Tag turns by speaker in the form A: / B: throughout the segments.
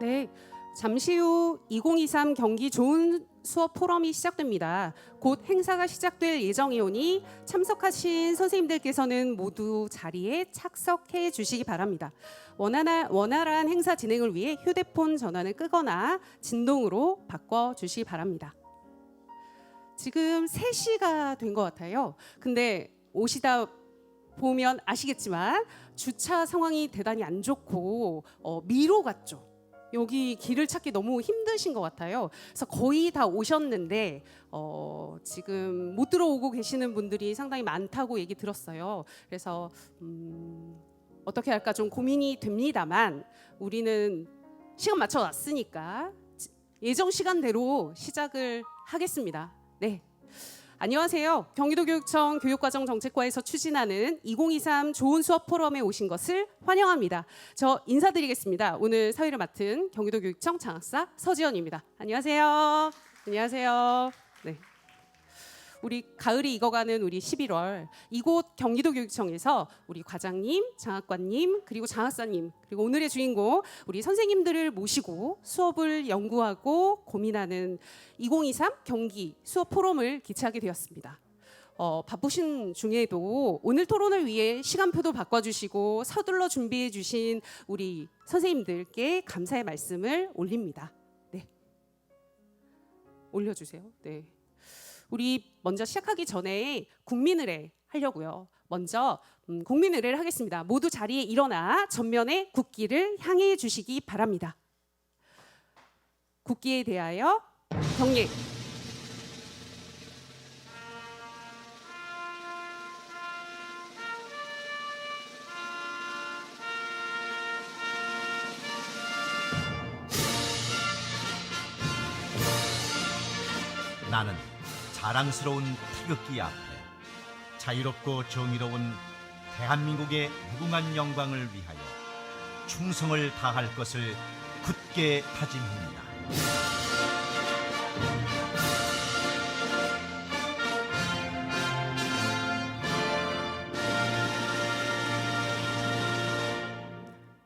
A: 네, 잠시 후 2023 경기 좋은 수업 포럼이 시작됩니다. 곧 행사가 시작될 예정이오니 참석하신 선생님들께서는 모두 자리에 착석해 주시기 바랍니다. 원활한 행사 진행을 위해 휴대폰 전원을 끄거나 진동으로 바꿔 주시기 바랍니다. 지금 3시가 된 것 같아요. 근데 오시다 보면 아시겠지만 주차 상황이 대단히 안 좋고 미로 같죠. 여기 길을 찾기 너무 힘드신 것 같아요. 그래서 거의 다 오셨는데 지금 못 들어오고 계시는 분들이 상당히 많다고 얘기 들었어요. 그래서 어떻게 할까 좀 고민이 됩니다만 우리는 시간 맞춰 놨으니까 예정 시간대로 시작을 하겠습니다. 네. 안녕하세요. 경기도교육청 교육과정정책과에서 추진하는 2023 좋은 수업 포럼에 오신 것을 환영합니다. 저 인사드리겠습니다. 오늘 사회를 맡은 경기도교육청 장학사 서지연입니다. 안녕하세요. 안녕하세요. 네. 우리 가을이 익어가는 우리 11월 이곳 경기도교육청에서 우리 과장님, 장학관님, 그리고 장학사님, 그리고 오늘의 주인공 우리 선생님들을 모시고 수업을 연구하고 고민하는 2023 경기 수업 포럼을 개최하게 되었습니다. 바쁘신 중에도 오늘 토론을 위해 시간표도 바꿔주시고 서둘러 준비해 주신 우리 선생님들께 감사의 말씀을 올립니다. 네. 올려주세요. 네. 우리 먼저 시작하기 전에 국민의례 하려고요. 먼저 국민의례를 하겠습니다. 모두 자리에 일어나 전면에 국기를 향해 주시기 바랍니다. 국기에 대하여 경례.
B: 나는 자랑스러운 태극기 앞에 자유롭고 정의로운 대한민국의 무궁한 영광을 위하여 충성을 다할 것을 굳게 다짐합니다.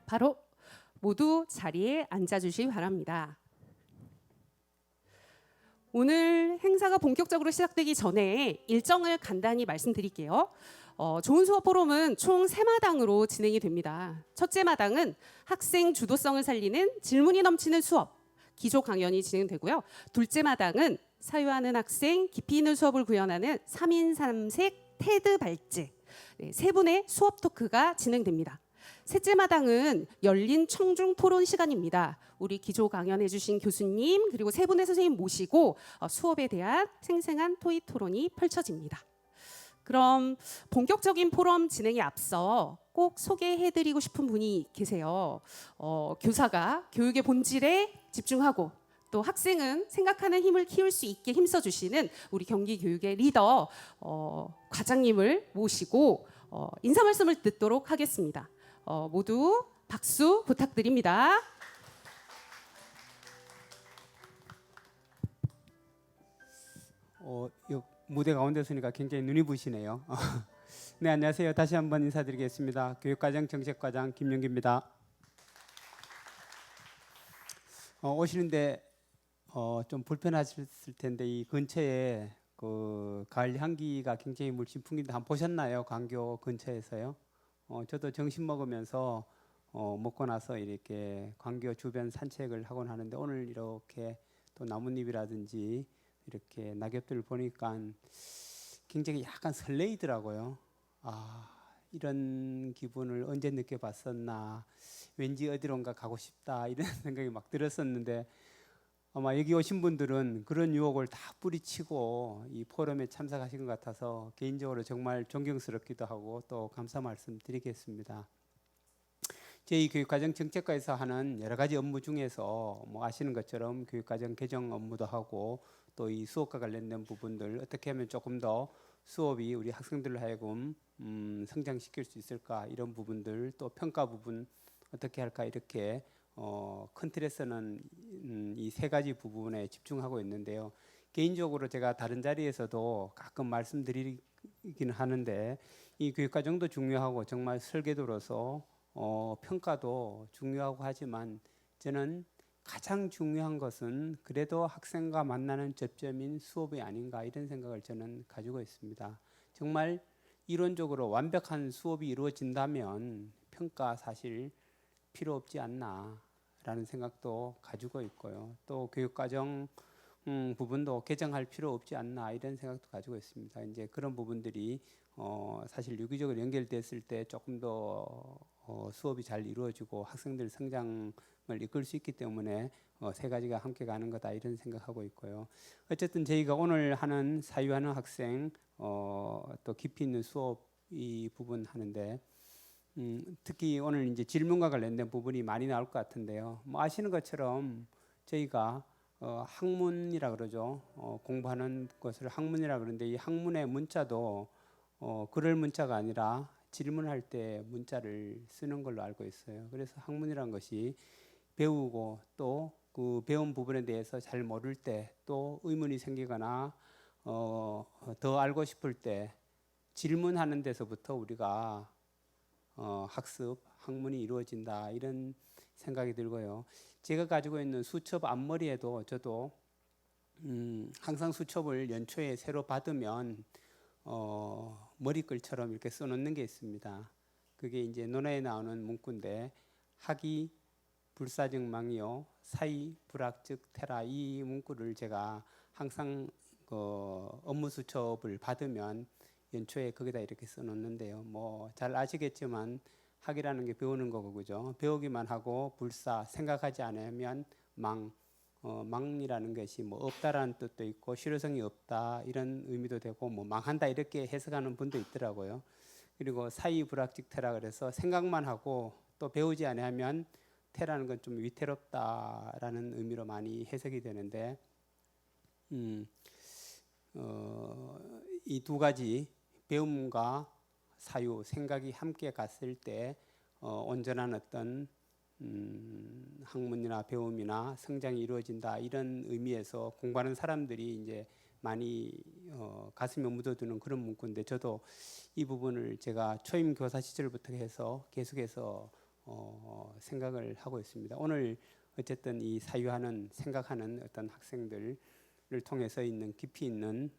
A: 바로 모두 자리에 앉아주시기 바랍니다. 오늘 행사가 본격적으로 시작되기 전에 일정을 간단히 말씀드릴게요. 좋은 수업 포럼은 총 3마당으로 진행이 됩니다. 첫째 마당은 학생 주도성을 살리는 질문이 넘치는 수업, 기조 강연이 진행되고요. 둘째 마당은 사유하는 학생, 깊이 있는 수업을 구현하는 3인 3색 테드 발제, 세 분의 수업 토크가 진행됩니다. 셋째 마당은 열린 청중 토론 시간입니다. 우리 기조 강연해 주신 교수님 그리고 세 분의 선생님 모시고 수업에 대한 생생한 토의 토론이 펼쳐집니다. 그럼 본격적인 포럼 진행에 앞서 꼭 소개해드리고 싶은 분이 계세요. 교사가 교육의 본질에 집중하고 또 학생은 생각하는 힘을 키울 수 있게 힘써주시는 우리 경기교육의 리더 과장님을 모시고 인사 말씀을 듣도록 하겠습니다. 모두 박수 부탁드립니다.
C: 무대 가운데 서니까 굉장히 눈이 부시네요. 네, 안녕하세요. 다시 한번 인사드리겠습니다. 교육과정 정책과장 김용기입니다. 오시는데 좀 불편하셨을 텐데 이 근처에 그 가을 향기가 굉장히 물씬 풍기는데 한번 보셨나요? 광교 근처에서요. 저도 점심 먹으면서 먹고 나서 이렇게 광교 주변 산책을 하곤 하는데 오늘 이렇게 또 나뭇잎이라든지 이렇게 낙엽들을 보니까 굉장히 약간 설레이더라고요. 이런 기분을 언제 느껴봤었나, 왠지 어디론가 가고 싶다 이런 생각이 막 들었었는데 아마 여기 오신 분들은 그런 유혹을 다 뿌리치고 이 포럼에 참석하신 것 같아서 개인적으로 정말 존경스럽기도 하고 또 감사 말씀 드리겠습니다. 저희 교육과정 정책과에서 하는 여러 가지 업무 중에서 뭐 아시는 것처럼 교육과정 개정 업무도 하고 또 이 수업과 관련된 부분들 어떻게 하면 조금 더 수업이 우리 학생들을 하여금 성장시킬 수 있을까 이런 부분들 또 평가 부분 어떻게 할까 이렇게 큰 틀에서는 이 세 가지 부분에 집중하고 있는데요. 개인적으로 제가 다른 자리에서도 가끔 말씀드리긴 하는데 이 교육과정도 중요하고 정말 설계도로서 평가도 중요하고 하지만 저는 가장 중요한 것은 그래도 학생과 만나는 접점인 수업이 아닌가 이런 생각을 저는 가지고 있습니다. 정말 이론적으로 완벽한 수업이 이루어진다면 평가 사실 필요 없지 않나라는 생각도 가지고 있고요. 또 교육과정 부분도 개정할 필요 없지 않나 이런 생각도 가지고 있습니다. 이제 그런 부분들이 사실 유기적으로 연결됐을 때 조금 더 수업이 잘 이루어지고 학생들 성장을 이끌 수 있기 때문에 세 가지가 함께 가는 거다 이런 생각하고 있고요. 어쨌든 저희가 오늘 하는 사유하는 학생 또 깊이 있는 수업 이 부분 하는데 특히 오늘 이제 질문과 관련된 부분이 많이 나올 것 같은데요. 뭐 아시는 것처럼 저희가 학문이라 그러죠. 공부하는 것을 학문이라 그러는데 이 학문의 문자도 글을 문자가 아니라 질문할 때 문자를 쓰는 걸로 알고 있어요. 그래서 학문이란 것이 배우고 또 그 배운 부분에 대해서 잘 모를 때 또 의문이 생기거나 더 알고 싶을 때 질문하는 데서부터 우리가 학습, 학문이 이루어진다 이런 생각이 들고요. 제가 가지고 있는 수첩 앞머리에도 저도 항상 수첩을 연초에 새로 받으면 머리글처럼 이렇게 써놓는 게 있습니다. 그게 이제 논어에 나오는 문구인데 학이 불사증망이요 사이 불학즉 태라 이 문구를 제가 항상 업무 수첩을 받으면 연초에 거기다 이렇게 써놓는데요. 뭐 잘 아시겠지만 학이라는 게 배우는 거고 그죠? 배우기만 하고 불사 생각하지 않으면 망이라는 것이 뭐 없다라는 뜻도 있고 실효성이 없다 이런 의미도 되고 뭐 망한다 이렇게 해석하는 분도 있더라고요. 그리고 사이 불학직 태라 그래서 생각만 하고 또 배우지 않으면 태라는 건 좀 위태롭다라는 의미로 많이 해석이 되는데 이 두 가지 배움과 사유 생각이 함께 갔을 때 온전한 어떤 학문이나 배움이나 성장이 이루어진다 이런 의미에서 공부하는 사람들이 이제 많이 가슴에 묻어두는 그런 문구인데 저도 이 부분을 제가 초임 교사 시절부터 해서 계속해서 생각을 하고 있습니다. 오늘 어쨌든 이 사유하는 생각하는 어떤 학생들을 통해서 있는 깊이 있는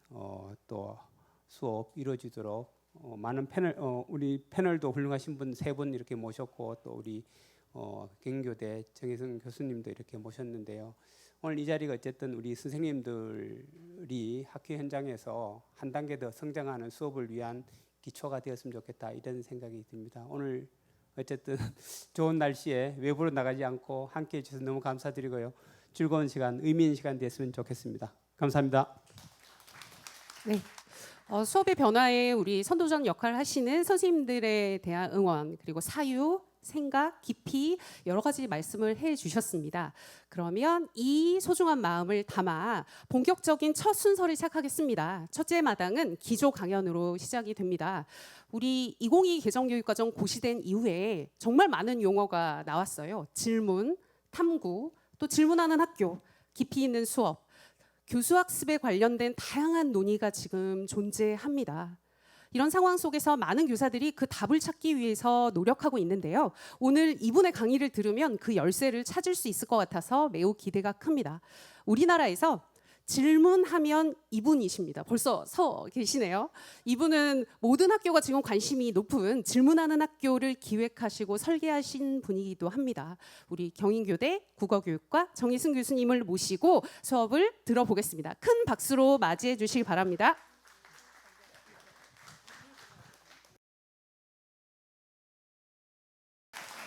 C: 또 수업 이루어지도록 많은 패널 우리 패널도 훌륭하신 분 세 분 이렇게 모셨고 또 우리 경교대 정혜성 교수님도 이렇게 모셨는데요. 오늘 이 자리가 어쨌든 우리 선생님들이 학교 현장에서 한 단계 더 성장하는 수업을 위한 기초가 되었으면 좋겠다 이런 생각이 듭니다. 오늘 어쨌든 좋은 날씨에 외부로 나가지 않고 함께해 주셔서 너무 감사드리고요. 즐거운 시간, 의미 있는 시간 됐으면 좋겠습니다. 감사합니다.
A: 네. 수업의 변화에 우리 선도전 역할을 하시는 선생님들에 대한 응원 그리고 사유, 생각, 깊이 여러 가지 말씀을 해주셨습니다. 그러면 이 소중한 마음을 담아 본격적인 첫 순서를 시작하겠습니다. 첫째 마당은 기조 강연으로 시작이 됩니다. 우리 2022 개정교육과정 고시된 이후에 정말 많은 용어가 나왔어요. 질문, 탐구, 또 질문하는 학교, 깊이 있는 수업, 교수학습에 관련된 다양한 논의가 지금 존재합니다. 이런 상황 속에서 많은 교사들이 그 답을 찾기 위해서 노력하고 있는데요. 오늘 이분의 강의를 들으면 그 열쇠를 찾을 수 있을 것 같아서 매우 기대가 큽니다. 우리나라에서 질문하면 이분이십니다. 벌써 서 계시네요. 이분은 모든 학교가 지금 관심이 높은 질문하는 학교를 기획하시고 설계하신 분이기도 합니다. 우리 경인교대 국어교육과 정희승 교수님을 모시고 수업을 들어보겠습니다. 큰 박수로 맞이해 주시기 바랍니다.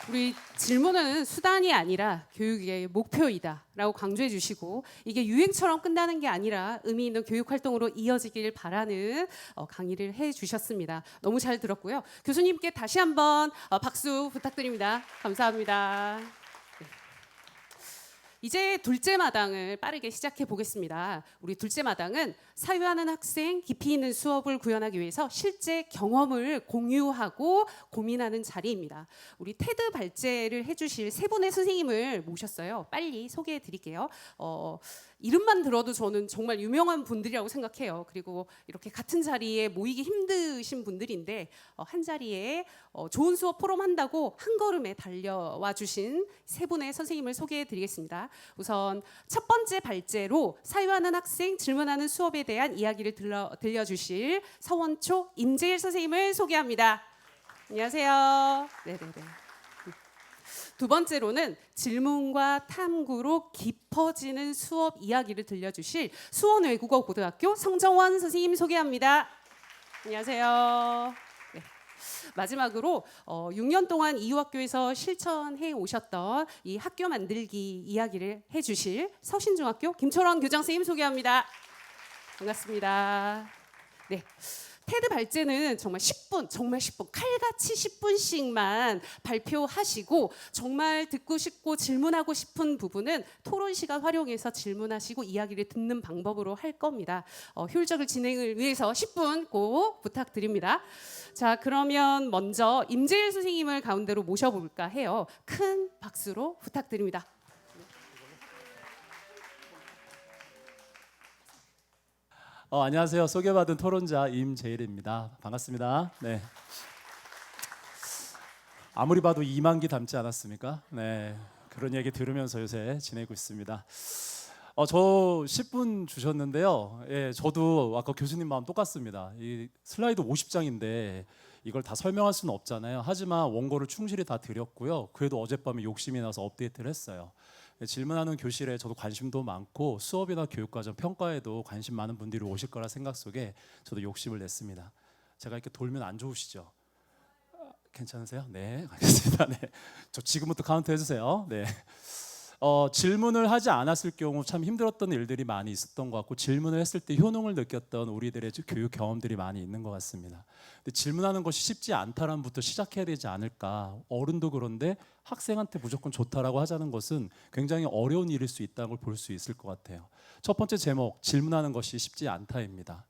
A: 우리 질문은 수단이 아니라 교육의 목표이다라고 강조해 주시고 이게 유행처럼 끝나는 게 아니라 의미 있는 교육 활동으로 이어지길 바라는 강의를 해 주셨습니다. 너무 잘 들었고요. 교수님께 다시 한번 박수 부탁드립니다. 감사합니다. 이제 둘째 마당을 빠르게 시작해 보겠습니다. 우리 둘째 마당은 사유하는 학생 깊이 있는 수업을 구현하기 위해서 실제 경험을 공유하고 고민하는 자리입니다. 우리 테드 발제를 해주실 세 분의 선생님을 모셨어요. 빨리 소개해 드릴게요. 이름만 들어도 저는 정말 유명한 분들이라고 생각해요. 그리고 이렇게 같은 자리에 모이기 힘드신 분들인데 한 자리에 좋은 수업 포럼 한다고 한 걸음에 달려와 주신 세 분의 선생님을 소개해 드리겠습니다. 우선 첫 번째 발제로 사유하는 학생, 질문하는 수업에 대한 이야기를 들려주실 서원초 임재일 선생님을 소개합니다. 안녕하세요. 네네네. 두 번째로는 질문과 탐구로 깊어지는 수업 이야기를 들려주실 수원외국어고등학교 성정원 선생님 소개합니다. 안녕하세요. 네. 마지막으로 6년 동안 이후학교에서 실천해 오셨던 이 학교 만들기 이야기를 해주실 서신중학교 김철원 교장 선생님 소개합니다. 반갑습니다. 네. 테드 발제는 정말 10분, 칼같이 10분씩만 발표하시고 정말 듣고 싶고 질문하고 싶은 부분은 토론 시간 활용해서 질문하시고 이야기를 듣는 방법으로 할 겁니다. 효율적인 진행을 위해서 10분 꼭 부탁드립니다. 자, 그러면 먼저 임재일 선생님을 가운데로 모셔볼까 해요. 큰 박수로 부탁드립니다.
D: 안녕하세요. 소개받은 토론자 임재일입니다. 반갑습니다. 네. 아무리 봐도 2만 기 닮지 않았습니까? 네. 그런 얘기 들으면서 요새 지내고 있습니다. 저 10분 주셨는데요. 예, 저도 아까 교수님 마음 똑같습니다. 이 슬라이드 50장인데 이걸 다 설명할 수는 없잖아요. 하지만 원고를 충실히 다 드렸고요. 그래도 어젯밤에 욕심이 나서 업데이트를 했어요. 질문하는 교실에 저도 관심도 많고 수업이나 교육과정 평가에도 관심 많은 분들이 오실 거라 생각 속에 저도 욕심을 냈습니다. 제가 이렇게 돌면 안 좋으시죠? 괜찮으세요? 네, 알겠습니다. 네, 저 지금부터 카운트 해주세요. 네. 질문을 하지 않았을 경우 참 힘들었던 일들이 많이 있었던 것 같고 질문을 했을 때 효능을 느꼈던 우리들의 교육 경험들이 많이 있는 것 같습니다. 근데 질문하는 것이 쉽지 않다라는 부터 시작해야 되지 않을까. 어른도 그런데 학생한테 무조건 좋다라고 하자는 것은 굉장히 어려운 일일 수 있다는 걸 볼 수 있을 것 같아요. 첫 번째 제목, 질문하는 것이 쉽지 않다입니다.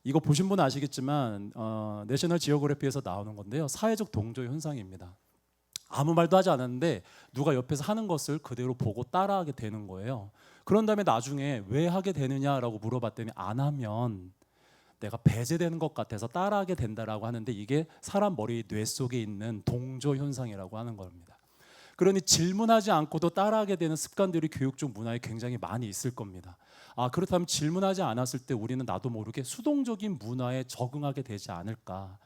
D: 이거 보신 분은 아시겠지만 내셔널 지오그래피에서 나오는 건데요. 사회적 동조 현상입니다. 아무 말도 하지 않았는데 누가 옆에서 하는 것을 그대로 보고 따라하게 되는 거예요. 그런 다음에 나중에 왜 하게 되느냐라고 물어봤더니 안 하면 내가 배제되는 것 같아서 따라하게 된다라고 하는데 이게 사람 머리 뇌 속에 있는 동조 현상이라고 하는 겁니다. 그러니 질문하지 않고도 따라하게 되는 습관들이 교육 중 문화에 굉장히 많이 있을 겁니다. 그렇다면 질문하지 않았을 때 우리는 나도 모르게 수동적인 문화에 적응하게 되지 않을까.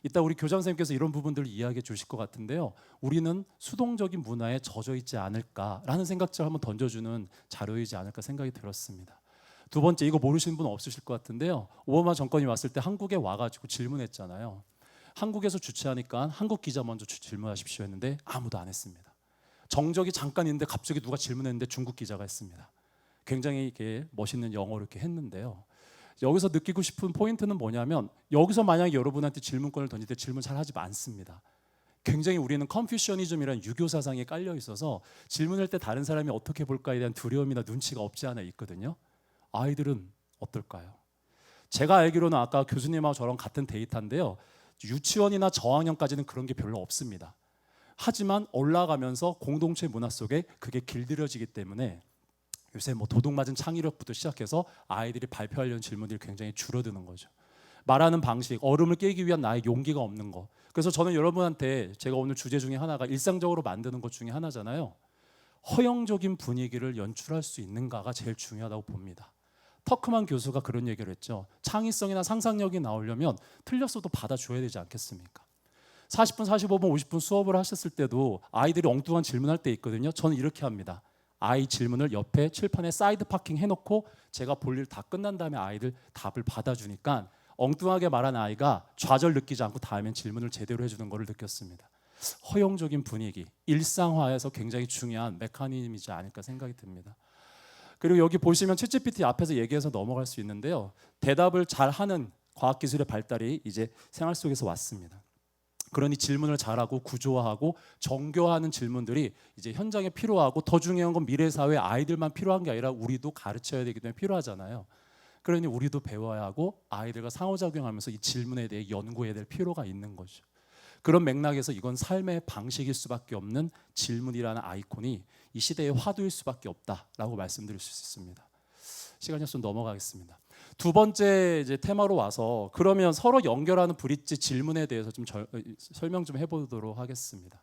D: 이따 우리 교장 선생님께서 이런 부분들을 이야기해 주실 것 같은데요. 우리는 수동적인 문화에 젖어 있지 않을까라는 생각처럼 한번 던져주는 자료이지 않을까 생각이 들었습니다. 두 번째, 이거 모르시는 분 없으실 것 같은데요. 오바마 정권이 왔을 때 한국에 와가지고 질문했잖아요. 한국에서 주최하니까 한국 기자 먼저 질문하십시오 했는데 아무도 안 했습니다. 정적이 잠깐 있는데 갑자기 누가 질문했는데 중국 기자가 했습니다. 굉장히 이렇게 멋있는 영어로 이렇게 했는데요. 여기서 느끼고 싶은 포인트는 뭐냐면 여기서 만약에 여러분한테 질문권을 던질 때 질문 잘 하지 않습니다. 굉장히 우리는 컨퓨셔니즘이라는 유교 사상에 깔려 있어서 질문할 때 다른 사람이 어떻게 볼까에 대한 두려움이나 눈치가 없지 않아 있거든요. 아이들은 어떨까요? 제가 알기로는 아까 교수님하고 저랑 같은 데이터인데요. 유치원이나 저학년까지는 그런 게 별로 없습니다. 하지만 올라가면서 공동체 문화 속에 그게 길들여지기 때문에 요새 뭐 도둑맞은 창의력부터 시작해서 아이들이 발표하려는 질문들이 굉장히 줄어드는 거죠. 말하는 방식, 얼음을 깨기 위한 나의 용기가 없는 거. 그래서 저는 여러분한테 제가 오늘 주제 중에 하나가 일상적으로 만드는 것 중에 하나잖아요. 허용적인 분위기를 연출할 수 있는가가 제일 중요하다고 봅니다. 터크만 교수가 그런 얘기를 했죠. 창의성이나 상상력이 나오려면 틀렸어도 받아줘야 되지 않겠습니까? 40분, 45분, 50분 수업을 하셨을 때도 아이들이 엉뚱한 질문할 때 있거든요. 저는 이렇게 합니다. 아이 질문을 옆에 칠판에 사이드 파킹 해놓고 제가 볼 일 다 끝난 다음에 아이들 답을 받아주니까 엉뚱하게 말한 아이가 좌절 느끼지 않고 다음엔 질문을 제대로 해주는 것을 느꼈습니다. 허용적인 분위기, 일상화에서 굉장히 중요한 메커니즘이지 않을까 생각이 듭니다. 그리고 여기 보시면 챗GPT 앞에서 얘기해서 넘어갈 수 있는데요. 대답을 잘하는 과학기술의 발달이 이제 생활 속에서 왔습니다. 그러니 질문을 잘하고 구조화하고 정교화하는 질문들이 이제 현장에 필요하고 더 중요한 건 미래 사회 아이들만 필요한 게 아니라 우리도 가르쳐야 되기 때문에 필요하잖아요. 그러니 우리도 배워야 하고 아이들과 상호작용하면서 이 질문에 대해 연구해야 될 필요가 있는 거죠. 그런 맥락에서 이건 삶의 방식일 수밖에 없는 질문이라는 아이콘이 이 시대의 화두일 수밖에 없다라고 말씀드릴 수 있습니다. 시간이 좀 넘어가겠습니다. 두 번째 이제 테마로 와서 그러면 서로 연결하는 브릿지 질문에 대해서 좀 설명 좀 해보도록 하겠습니다.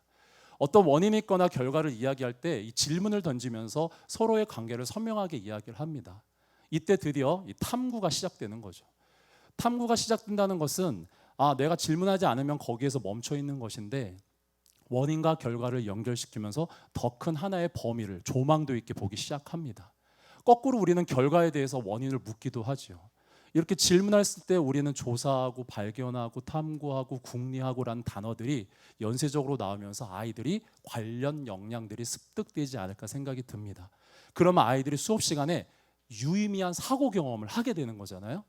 D: 어떤 원인이 있거나 결과를 이야기할 때 이 질문을 던지면서 서로의 관계를 선명하게 이야기를 합니다. 이때 드디어 이 탐구가 시작되는 거죠. 탐구가 시작된다는 것은 내가 질문하지 않으면 거기에서 멈춰 있는 것인데 원인과 결과를 연결시키면서 더 큰 하나의 범위를 조망도 있게 보기 시작합니다. 거꾸로 우리는 결과에 대해서 원인을 묻기도 하죠. 이렇게 질문했을 때 우리는 조사하고 발견하고 탐구하고 궁리하고라는 단어들이 연쇄적으로 나오면서 아이들이 관련 역량들이 습득되지 않을까 생각이 듭니다. 그러면 아이들이 수업 시간에 유의미한 사고 경험을 하게 되는 거잖아요.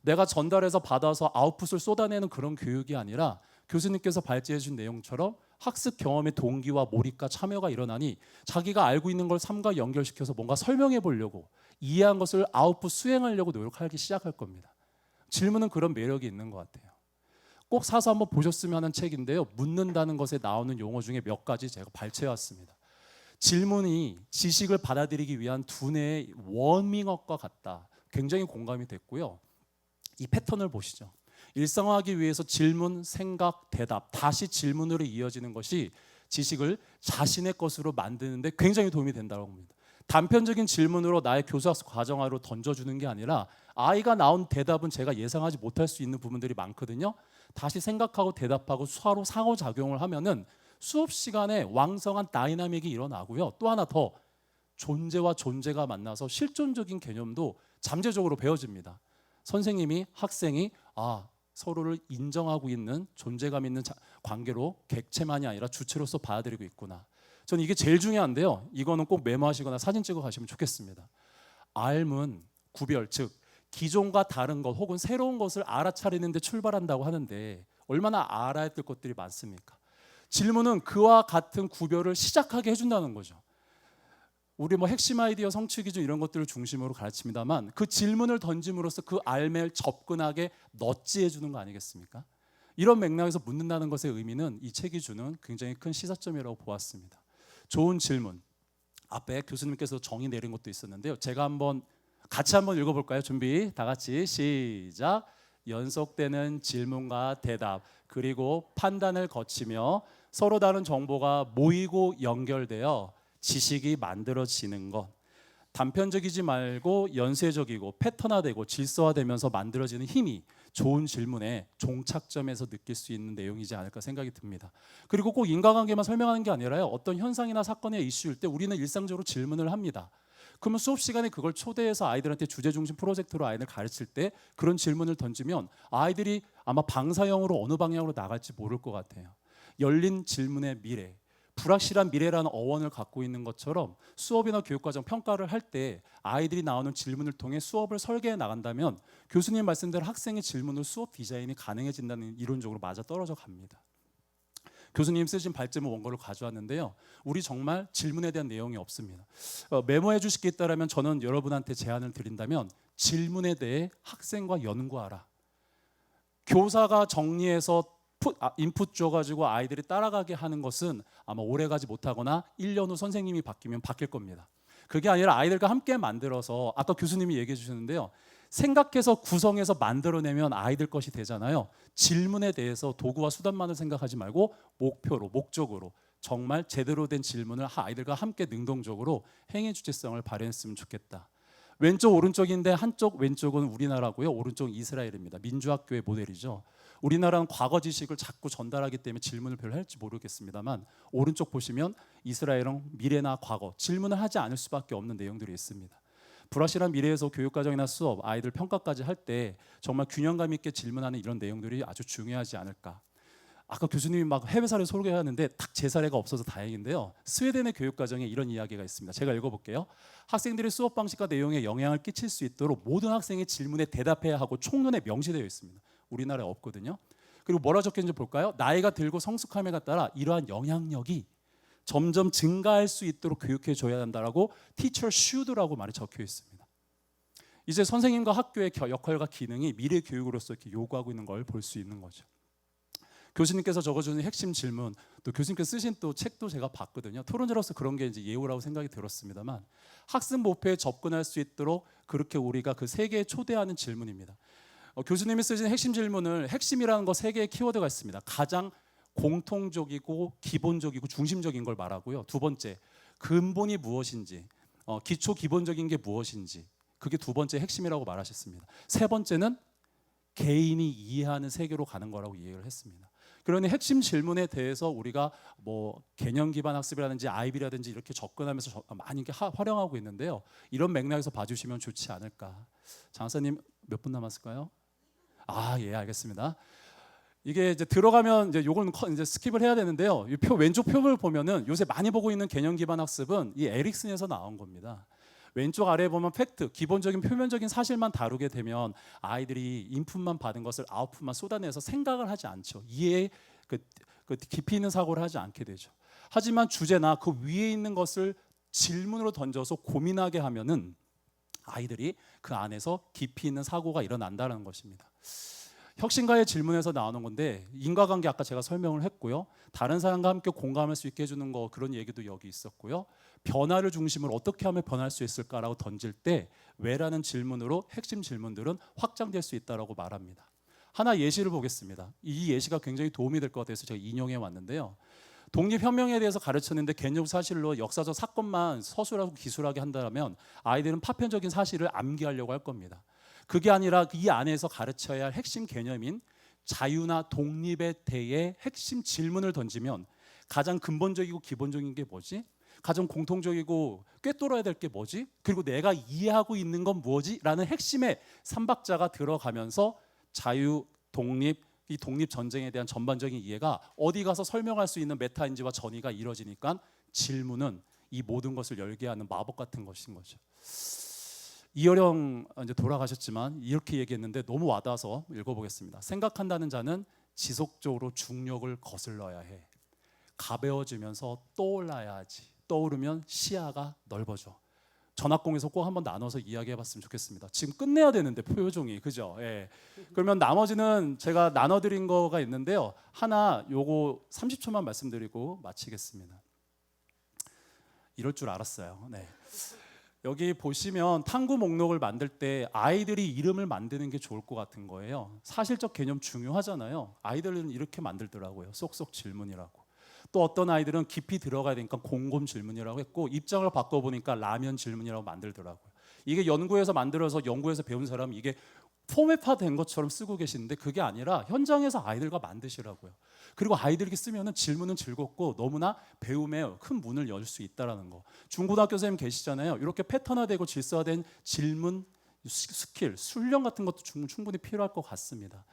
D: 내가 전달해서 받아서 아웃풋을 쏟아내는 그런 교육이 아니라 교수님께서 발제해 준 내용처럼 학습 경험의 동기와 몰입과 참여가 일어나니 자기가 알고 있는 걸 삶과 연결시켜서 뭔가 설명해 보려고 이해한 것을 아웃풋 수행하려고 노력하기 시작할 겁니다. 질문은 그런 매력이 있는 것 같아요. 꼭 사서 한번 보셨으면 하는 책인데요. 묻는다는 것에 나오는 용어 중에 몇 가지 제가 발췌해 왔습니다. 질문이 지식을 받아들이기 위한 두뇌의 워밍업과 같다. 굉장히 공감이 됐고요. 이 패턴을 보시죠. 일상화하기 위해서 질문, 생각, 대답, 다시 질문으로 이어지는 것이 지식을 자신의 것으로 만드는데 굉장히 도움이 된다고 합니다. 단편적인 질문으로 나의 교수학습 과정으로 던져주는 게 아니라 아이가 나온 대답은 제가 예상하지 못할 수 있는 부분들이 많거든요. 다시 생각하고 대답하고 서로 상호작용을 하면은 수업 시간에 왕성한 다이나믹이 일어나고요. 또 하나 더 존재와 존재가 만나서 실존적인 개념도 잠재적으로 배워집니다. 선생님이 학생이 서로를 인정하고 있는 존재감 있는 관계로 객체만이 아니라 주체로서 받아들이고 있구나. 저는 이게 제일 중요한데요. 이거는 꼭 메모하시거나 사진 찍어 가시면 좋겠습니다. 알문, 구별, 즉 기존과 다른 것 혹은 새로운 것을 알아차리는 데 출발한다고 하는데 얼마나 알아야 될 것들이 많습니까? 질문은 그와 같은 구별을 시작하게 해준다는 거죠. 우리 핵심 아이디어 성취 기준 이런 것들을 중심으로 가르칩니다만 그 질문을 던짐으로써 그 알매를 접근하게 넛지해 주는 거 아니겠습니까? 이런 맥락에서 묻는다는 것의 의미는 이 책이 주는 굉장히 큰 시사점이라고 보았습니다. 좋은 질문. 앞에 교수님께서 정의 내린 것도 있었는데요. 제가 같이 한번 읽어볼까요? 준비 다 같이 시작. 연속되는 질문과 대답 그리고 판단을 거치며 서로 다른 정보가 모이고 연결되어 지식이 만들어지는 것. 단편적이지 말고 연쇄적이고 패턴화되고 질서화되면서 만들어지는 힘이 좋은 질문의 종착점에서 느낄 수 있는 내용이지 않을까 생각이 듭니다. 그리고 꼭 인과관계만 설명하는 게 아니라요. 어떤 현상이나 사건의 이슈일 때 우리는 일상적으로 질문을 합니다. 그러면 수업 시간에 그걸 초대해서 아이들한테 주제 중심 프로젝트로 아이들 가르칠 때 그런 질문을 던지면 아이들이 아마 방사형으로 어느 방향으로 나갈지 모를 것 같아요. 열린 질문의 미래. 불확실한 미래라는 어원을 갖고 있는 것처럼 수업이나 교육과정 평가를 할 때 아이들이 나오는 질문을 통해 수업을 설계해 나간다면 교수님 말씀대로 학생의 질문으로 수업 디자인이 가능해진다는 이론적으로 맞아떨어져 갑니다. 교수님 쓰신 발제문 원고를 가져왔는데요. 우리 정말 질문에 대한 내용이 없습니다. 메모해 주실 게 있다면 저는 여러분한테 제안을 드린다면 질문에 대해 학생과 연구하라. 교사가 정리해서 인풋 줘가지고 아이들이 따라가게 하는 것은 아마 오래가지 못하거나 1년 후 선생님이 바뀌면 바뀔 겁니다. 그게 아니라 아이들과 함께 만들어서 아까 교수님이 얘기해 주셨는데요. 생각해서 구성해서 만들어내면 아이들 것이 되잖아요. 질문에 대해서 도구와 수단만을 생각하지 말고 목표로, 목적으로 정말 제대로 된 질문을 아이들과 함께 능동적으로 행위 주체성을 발현했으면 좋겠다. 왼쪽 오른쪽인데 한쪽 왼쪽은 우리나라고요. 오른쪽 이스라엘입니다. 민주학교의 모델이죠. 우리나라는 과거 지식을 자꾸 전달하기 때문에 질문을 별로 할지 모르겠습니다만 오른쪽 보시면 이스라엘은 미래나 과거 질문을 하지 않을 수밖에 없는 내용들이 있습니다. 불확실한 미래에서 교육과정이나 수업, 아이들 평가까지 할 때 정말 균형감 있게 질문하는 이런 내용들이 아주 중요하지 않을까. 아까 교수님이 해외 사례 소개하는데 딱 제 사례가 없어서 다행인데요. 스웨덴의 교육과정에 이런 이야기가 있습니다. 제가 읽어볼게요. 학생들의 수업 방식과 내용에 영향을 끼칠 수 있도록 모든 학생의 질문에 대답해야 하고 총론에 명시되어 있습니다. 우리나라에 없거든요. 그리고 뭐라 적혀있는지 볼까요? 나이가 들고 성숙함에 따라 이러한 영향력이 점점 증가할 수 있도록 교육해 줘야 한다라고 teacher should라고 말이 적혀 있습니다. 이제 선생님과 학교의 역할과 기능이 미래 교육으로서 이렇게 요구하고 있는 걸 볼 수 있는 거죠. 교수님께서 적어주는 핵심 질문, 또 교수님께서 쓰신 또 책도 제가 봤거든요. 토론자로서 그런 게 이제 예우라고 생각이 들었습니다만 학습 목표에 접근할 수 있도록 그렇게 우리가 그 세계에 초대하는 질문입니다. 교수님이 쓰신 핵심 질문을 핵심이라는 거 3개의 키워드가 있습니다. 가장 공통적이고 기본적이고 중심적인 걸 말하고요. 두 번째, 근본이 무엇인지, 기초 기본적인 게 무엇인지, 그게 두 번째 핵심이라고 말하셨습니다. 세 번째는 개인이 이해하는 세계로 가는 거라고 이해를 했습니다. 그러니 핵심 질문에 대해서 우리가 뭐 개념 기반 학습이라든지 아이비라든지 이렇게 접근하면서 많이 이렇게 활용하고 있는데요. 이런 맥락에서 봐주시면 좋지 않을까. 장사님 몇 분 남았을까요? 예, 알겠습니다. 이게 이제 들어가면 이제 요건 이제 스킵을 해야 되는데요. 이 왼쪽 표를 보면은 요새 많이 보고 있는 개념 기반 학습은 이 에릭슨에서 나온 겁니다. 왼쪽 아래에 보면 팩트, 기본적인 표면적인 사실만 다루게 되면 아이들이 인풋만 받은 것을 아웃풋만 쏟아내서 생각을 하지 않죠. 이해에 그 깊이 있는 사고를 하지 않게 되죠. 하지만 주제나 그 위에 있는 것을 질문으로 던져서 고민하게 하면은 아이들이 그 안에서 깊이 있는 사고가 일어난다는 것입니다. 혁신가의 질문에서 나오는 건데 인과관계 아까 제가 설명을 했고요. 다른 사람과 함께 공감할 수 있게 해주는 거 그런 얘기도 여기 있었고요. 변화를 중심으로 어떻게 하면 변할 수 있을까라고 던질 때 왜라는 질문으로 핵심 질문들은 확장될 수 있다라고 말합니다. 하나 예시를 보겠습니다. 이 예시가 굉장히 도움이 될 것 같아서 제가 인용해 왔는데요. 독립혁명에 대해서 가르쳤는데 개념 사실로 역사적 사건만 서술하고 기술하게 한다면 아이들은 파편적인 사실을 암기하려고 할 겁니다. 그게 아니라 이 안에서 가르쳐야 할 핵심 개념인 자유나 독립에 대해 핵심 질문을 던지면 가장 근본적이고 기본적인 게 뭐지? 가장 공통적이고 꿰뚫어야 될 게 뭐지? 그리고 내가 이해하고 있는 건 뭐지? 라는 핵심의 삼박자가 들어가면서 자유, 독립, 이 독립 전쟁에 대한 전반적인 이해가 어디 가서 설명할 수 있는 메타인지와 전이가 이루어지니까 질문은 이 모든 것을 열게 하는 마법 같은 것인 거죠. 이어령 이제 돌아가셨지만 이렇게 얘기했는데 너무 와닿아서 읽어보겠습니다. 생각한다는 자는 지속적으로 중력을 거슬러야 해. 가벼워지면서 떠올라야 하지. 떠오르면 시야가 넓어져. 전학공에서 꼭 한번 나눠서 이야기해봤으면 좋겠습니다. 지금 끝내야 되는데 표요종이 그죠? 예. 그러면 나머지는 제가 나눠드린 거가 있는데요. 하나 요거 30초만 말씀드리고 마치겠습니다. 이럴 줄 알았어요. 네. 여기 보시면 탐구 목록을 만들 때 아이들이 이름을 만드는 게 좋을 것 같은 거예요. 사실적 개념 중요하잖아요. 아이들은 이렇게 만들더라고요. 쏙쏙 질문이라고. 또 어떤 아이들은 깊이 들어가야 되니까 곰곰 질문이라고 했고 입장을 바꿔보니까 라면 질문이라고 만들더라고요. 이게 연구에서 만들어서 연구에서 배운 사람이 이게 포맷화된 것처럼 쓰고 계시는데 그게 아니라 현장에서 아이들과 만드시라고요. 그리고 아이들에게 쓰면은 질문은 즐겁고 너무나 배움에 큰 문을 열 수 있다라는 거. 중고등학교 선생님 계시잖아요. 이렇게 패턴화되고 질서화된 질문 스킬, 훈련 같은 것도 충분히 필요할 것 같습니다.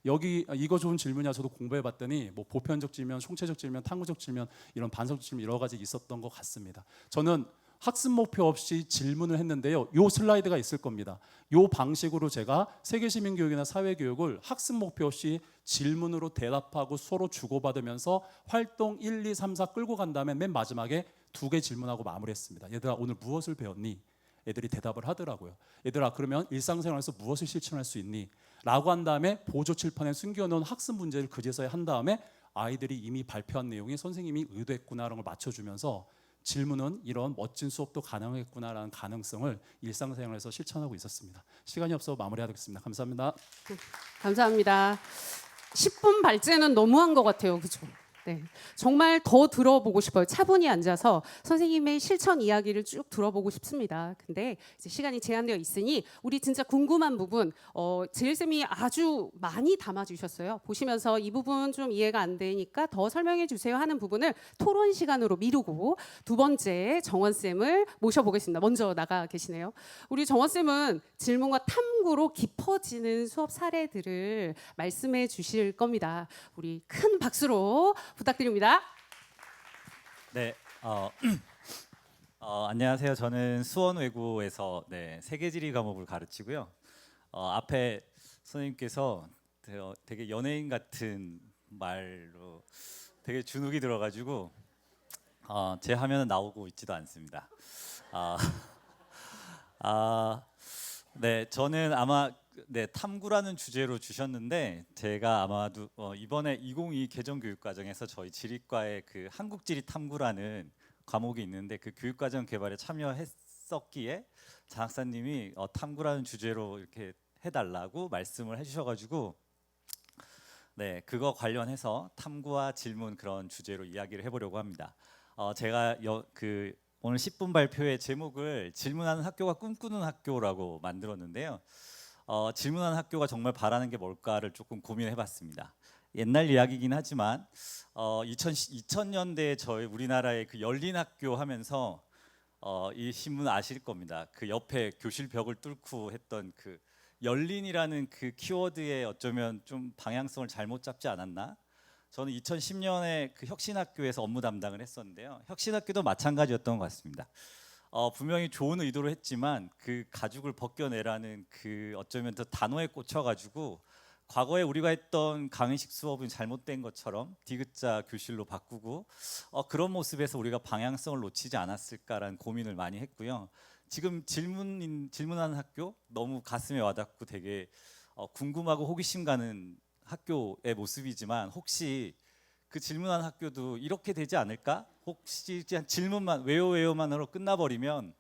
D: 여기 이거 좋은 질문이야. 저도 공부해봤더니 뭐 보편적 질문, 총체적 질문, 탐구적 질문 이런 반성적 질문 여러 가지 있었던 것 같습니다. 저는 학습 목표 없이 질문을 했는데요. 요 슬라이드가 있을 겁니다. 요 방식으로 제가 세계시민교육이나 사회교육을 학습 목표 없이 질문으로 대답하고 서로 주고받으면서 활동 1, 2, 3, 4 끌고 간 다음에 맨 마지막에 2개 질문하고 마무리했습니다. 얘들아 오늘 무엇을 배웠니? 애들이 대답을 하더라고요. 얘들아 그러면 일상생활에서 무엇을 실천할 수 있니? 라고 한 다음에 보조 칠판에 숨겨놓은 학습 문제를 그제서야 한 다음에 아이들이 이미 발표한 내용이 선생님이 의도했구나라는 걸 맞춰주면서 질문은 이런 멋진 수업도 가능했구나라는 가능성을 일상생활에서 실천하고 있었습니다. 시간이 없어 마무리하겠습니다. 감사합니다.
A: 감사합니다. 10분 발제는 너무한 것 같아요. 그죠? 네, 정말 더 들어보고 싶어요. 차분히 앉아서 선생님의 실천 이야기를 쭉 들어보고 싶습니다. 근데 이제 시간이 제한되어 있으니 우리 진짜 궁금한 부분 제일쌤이 아주 많이 담아주셨어요. 보시면서 이 부분 좀 이해가 안 되니까 더 설명해 주세요 하는 부분을 토론 시간으로 미루고 두 번째 정원쌤을 모셔보겠습니다. 먼저 나가 계시네요. 우리 정원쌤은 질문과 탐구로 깊어지는 수업 사례들을 말씀해 주실 겁니다. 우리 큰 박수로 부탁드립니다.
E: 네, 안녕하세요. 저는 수원외고에서 세계지리 과목을 가르치고요. 앞에 선생님께서 되게 연예인 같은 말로 되게 주눅이 들어가지고 제 화면은 나오고 있지도 않습니다. 네, 저는 아마 탐구라는 주제로 주셨는데 제가 아마도 이번에 2022 개정교육과정에서 저희 지리과의 그 한국지리 탐구라는 과목이 있는데 그 교육과정 개발에 참여했었기에 장학사님이 탐구라는 주제로 이렇게 해달라고 말씀을 해주셔가지고 네, 그거 관련해서 탐구와 질문 그런 주제로 이야기를 해보려고 합니다. 제가 오늘 10분 발표의 제목을 질문하는 학교가 꿈꾸는 학교라고 만들었는데요. 질문하는 학교가 정말 바라는 게 뭘까를 조금 고민해봤습니다. 옛날 이야기긴 하지만 2000년대에 저희 우리나라의 그 열린 학교 하면서 이 신문 아실 겁니다. 그 옆에 교실 벽을 뚫고 했던 그 열린이라는 그 키워드에 어쩌면 좀 방향성을 잘못 잡지 않았나? 저는 2010년에 그 혁신학교에서 업무 담당을 했었는데요. 혁신학교도 마찬가지였던 것 같습니다. 분명히 좋은 의도로 했지만 그 가죽을 벗겨내라는 그 어쩌면 더 단어에 꽂혀가지고 과거에 우리가 했던 강의식 수업은 잘못된 것처럼 디귿자 교실로 바꾸고 그런 모습에서 우리가 방향성을 놓치지 않았을까라는 고민을 많이 했고요. 지금 질문하는 학교 너무 가슴에 와닿고 되게 궁금하고 호기심 가는 학교의 모습이지만 혹시 그 질문하는 학교도 이렇게 되지 않을까? 혹시 그냥 질문만 왜요만으로 끝나버리면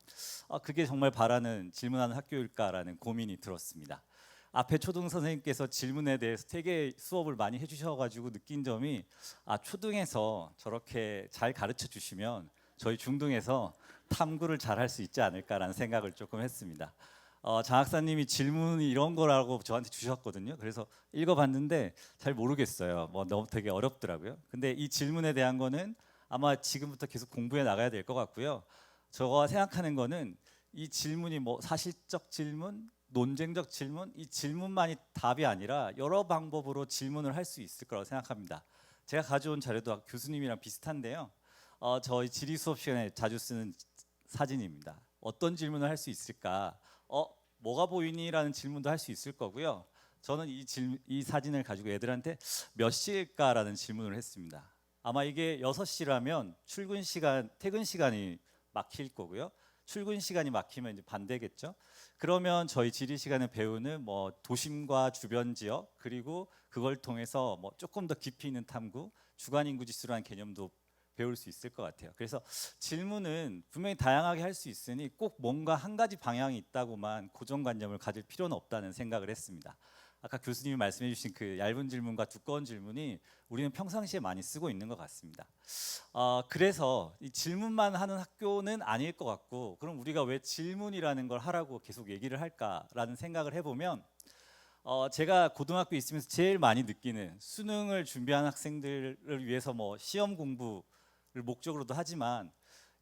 E: 그게 정말 바라는 질문하는 학교일까라는 고민이 들었습니다. 앞에 초등 선생님께서 질문에 대해서 되게 수업을 많이 해주셔가지고 느낀 점이 초등에서 저렇게 잘 가르쳐 주시면 저희 중등에서 탐구를 잘 할 수 있지 않을까라는 생각을 조금 했습니다. 장학사님이 질문이 이런 거라고 저한테 주셨거든요. 그래서 읽어봤는데 잘 모르겠어요. 너무 되게 어렵더라고요. 근데 이 질문에 대한 거는 아마 지금부터 계속 공부해 나가야 될 것 같고요. 저가 생각하는 거는 이 질문이 사실적 질문, 논쟁적 질문, 이 질문만이 답이 아니라 여러 방법으로 질문을 할 수 있을 거라고 생각합니다. 제가 가져온 자료도 교수님이랑 비슷한데요. 저희 지리 수업 시간에 자주 쓰는 사진입니다. 어떤 질문을 할 수 있을까? 뭐가 보이니?라는 질문도 할 수 있을 거고요. 저는 이 사진을 가지고 애들한테 몇 시일까라는 질문을 했습니다. 아마 이게 6시라면 출근 시간, 퇴근 시간이 막힐 거고요. 출근 시간이 막히면 이제 반대겠죠. 그러면 저희 지리 시간에 배우는 도심과 주변 지역 그리고 그걸 통해서 조금 더 깊이 있는 탐구, 주간 인구 지수라는 개념도 배울 수 있을 것 같아요. 그래서 질문은 분명히 다양하게 할 수 있으니 꼭 뭔가 한 가지 방향이 있다고만 고정관념을 가질 필요는 없다는 생각을 했습니다. 아까 교수님이 말씀해 주신 그 얇은 질문과 두꺼운 질문이 우리는 평상시에 많이 쓰고 있는 것 같습니다. 그래서 이 질문만 하는 학교는 아닐 것 같고 그럼 우리가 왜 질문이라는 걸 하라고 계속 얘기를 할까라는 생각을 해보면 제가 고등학교에 있으면서 제일 많이 느끼는 수능을 준비하는 학생들을 위해서 시험 공부를 목적으로도 하지만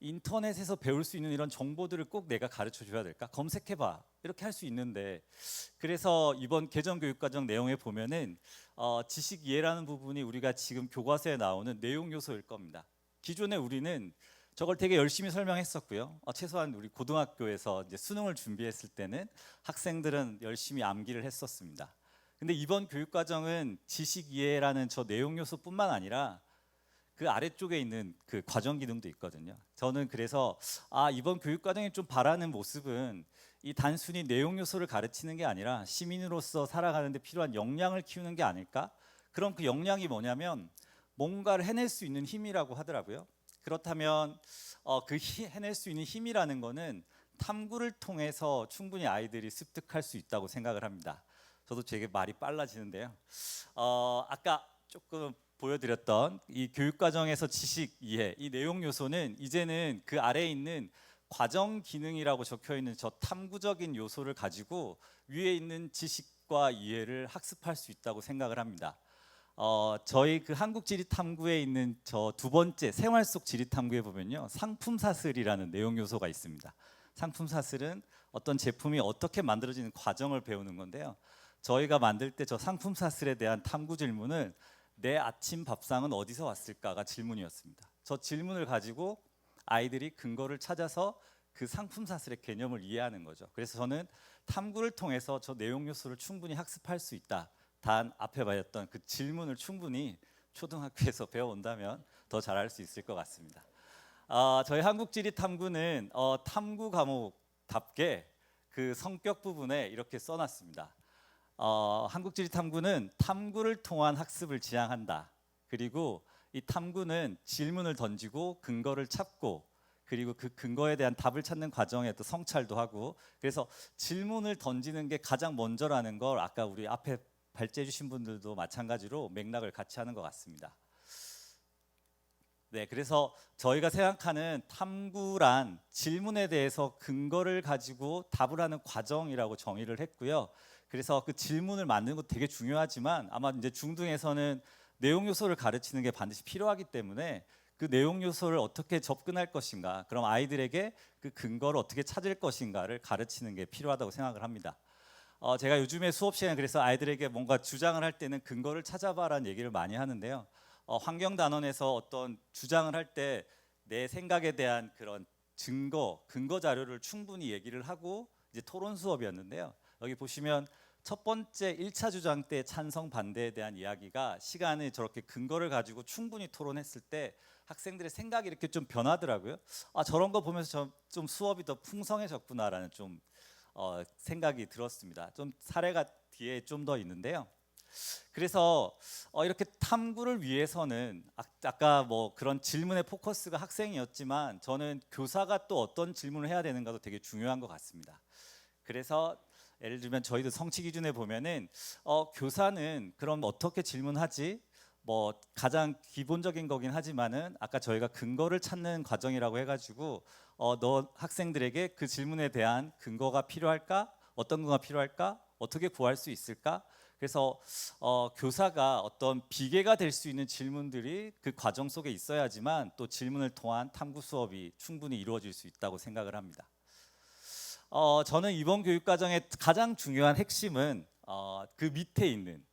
E: 인터넷에서 배울 수 있는 이런 정보들을 꼭 내가 가르쳐 줘야 될까? 검색해봐 이렇게 할 수 있는데 그래서 이번 개정교육과정 내용에 보면은 지식 이해라는 부분이 우리가 지금 교과서에 나오는 내용 요소일 겁니다. 기존에 우리는 저걸 되게 열심히 설명했었고요. 최소한 우리 고등학교에서 이제 수능을 준비했을 때는 학생들은 열심히 암기를 했었습니다. 근데 이번 교육과정은 지식 이해라는 저 내용 요소뿐만 아니라 그 아래쪽에 있는 그 과정 기능도 있거든요. 저는 그래서 이번 교육과정이 좀 바라는 모습은 이 단순히 내용 요소를 가르치는 게 아니라 시민으로서 살아가는 데 필요한 역량을 키우는 게 아닐까? 그럼 그 역량이 뭐냐면 뭔가를 해낼 수 있는 힘이라고 하더라고요. 그렇다면 해낼 수 있는 힘이라는 거는 탐구를 통해서 충분히 아이들이 습득할 수 있다고 생각을 합니다. 저도 되게 말이 빨라지는데요. 아까 조금 보여드렸던 이 교육과정에서 지식 이해, 이 내용 요소는 이제는 그 아래에 있는 과정 기능이라고 적혀 있는 저 탐구적인 요소를 가지고 위에 있는 지식과 이해를 학습할 수 있다고 생각을 합니다. 저희 그 한국지리탐구에 있는 저 두 번째 생활 속 지리탐구에 보면요, 상품사슬이라는 내용 요소가 있습니다. 상품사슬은 어떤 제품이 어떻게 만들어지는 과정을 배우는 건데요. 저희가 만들 때 저 상품사슬에 대한 탐구 질문을 내 아침 밥상은 어디서 왔을까가 질문이었습니다. 저 질문을 가지고 아이들이 근거를 찾아서 그 상품사슬의 개념을 이해하는 거죠. 그래서 저는 탐구를 통해서 저 내용 요소를 충분히 학습할 수 있다. 단 앞에 말했던 그 질문을 충분히 초등학교에서 배워온다면 더 잘할 수 있을 것 같습니다. 저희 한국지리탐구는 탐구 과목답게 그 성격 부분에 이렇게 써놨습니다. 한국지리탐구는 탐구를 통한 학습을 지향한다. 그리고 이 탐구는 질문을 던지고 근거를 찾고 그리고 그 근거에 대한 답을 찾는 과정에 또 성찰도 하고 그래서 질문을 던지는 게 가장 먼저라는 걸 아까 우리 앞에 발제해 주신 분들도 마찬가지로 맥락을 같이 하는 것 같습니다. 네, 그래서 저희가 생각하는 탐구란 질문에 대해서 근거를 가지고 답을 하는 과정이라고 정의를 했고요. 그래서 그 질문을 만드는 것도 되게 중요하지만 아마 이제 중등에서는 내용 요소를 가르치는 게 반드시 필요하기 때문에 그 내용 요소를 어떻게 접근할 것인가, 그럼 아이들에게 그 근거를 어떻게 찾을 것인가를 가르치는 게 필요하다고 생각을 합니다. 제가 요즘에 수업 시간에 그래서 아이들에게 뭔가 주장을 할 때는 근거를 찾아봐라는 얘기를 많이 하는데요. 환경단원에서 어떤 주장을 할 때 내 생각에 대한 그런 근거 자료를 충분히 얘기를 하고 이제 토론 수업이었는데요. 여기 보시면 첫 번째 1차 주장 때 찬성 반대에 대한 이야기가 시간에 저렇게 근거를 가지고 충분히 토론했을 때 학생들의 생각이 이렇게 좀 변하더라고요. 저런 거 보면서 좀 수업이 더 풍성해졌구나라는 좀 생각이 들었습니다. 좀 사례가 뒤에 좀 더 있는데요. 그래서 이렇게 탐구를 위해서는 아까 뭐 그런 질문의 포커스가 학생이었지만 저는 교사가 또 어떤 질문을 해야 되는가도 되게 중요한 것 같습니다. 그래서 예를 들면 저희도 성취 기준에 보면은 교사는 그럼 어떻게 질문하지? 뭐 가장 기본적인 거긴 하지만은 아까 저희가 근거를 찾는 과정이라고 해가지고 너 학생들에게 그 질문에 대한 근거가 필요할까? 어떤 근거가 필요할까? 어떻게 구할 수 있을까? 그래서 교사가 어떤 비계가 될 수 있는 질문들이 그 과정 속에 있어야지만 또 질문을 통한 탐구 수업이 충분히 이루어질 수 있다고 생각을 합니다. 저는 이번 교육 과정의 가장 중요한 핵심은 그 밑에 있는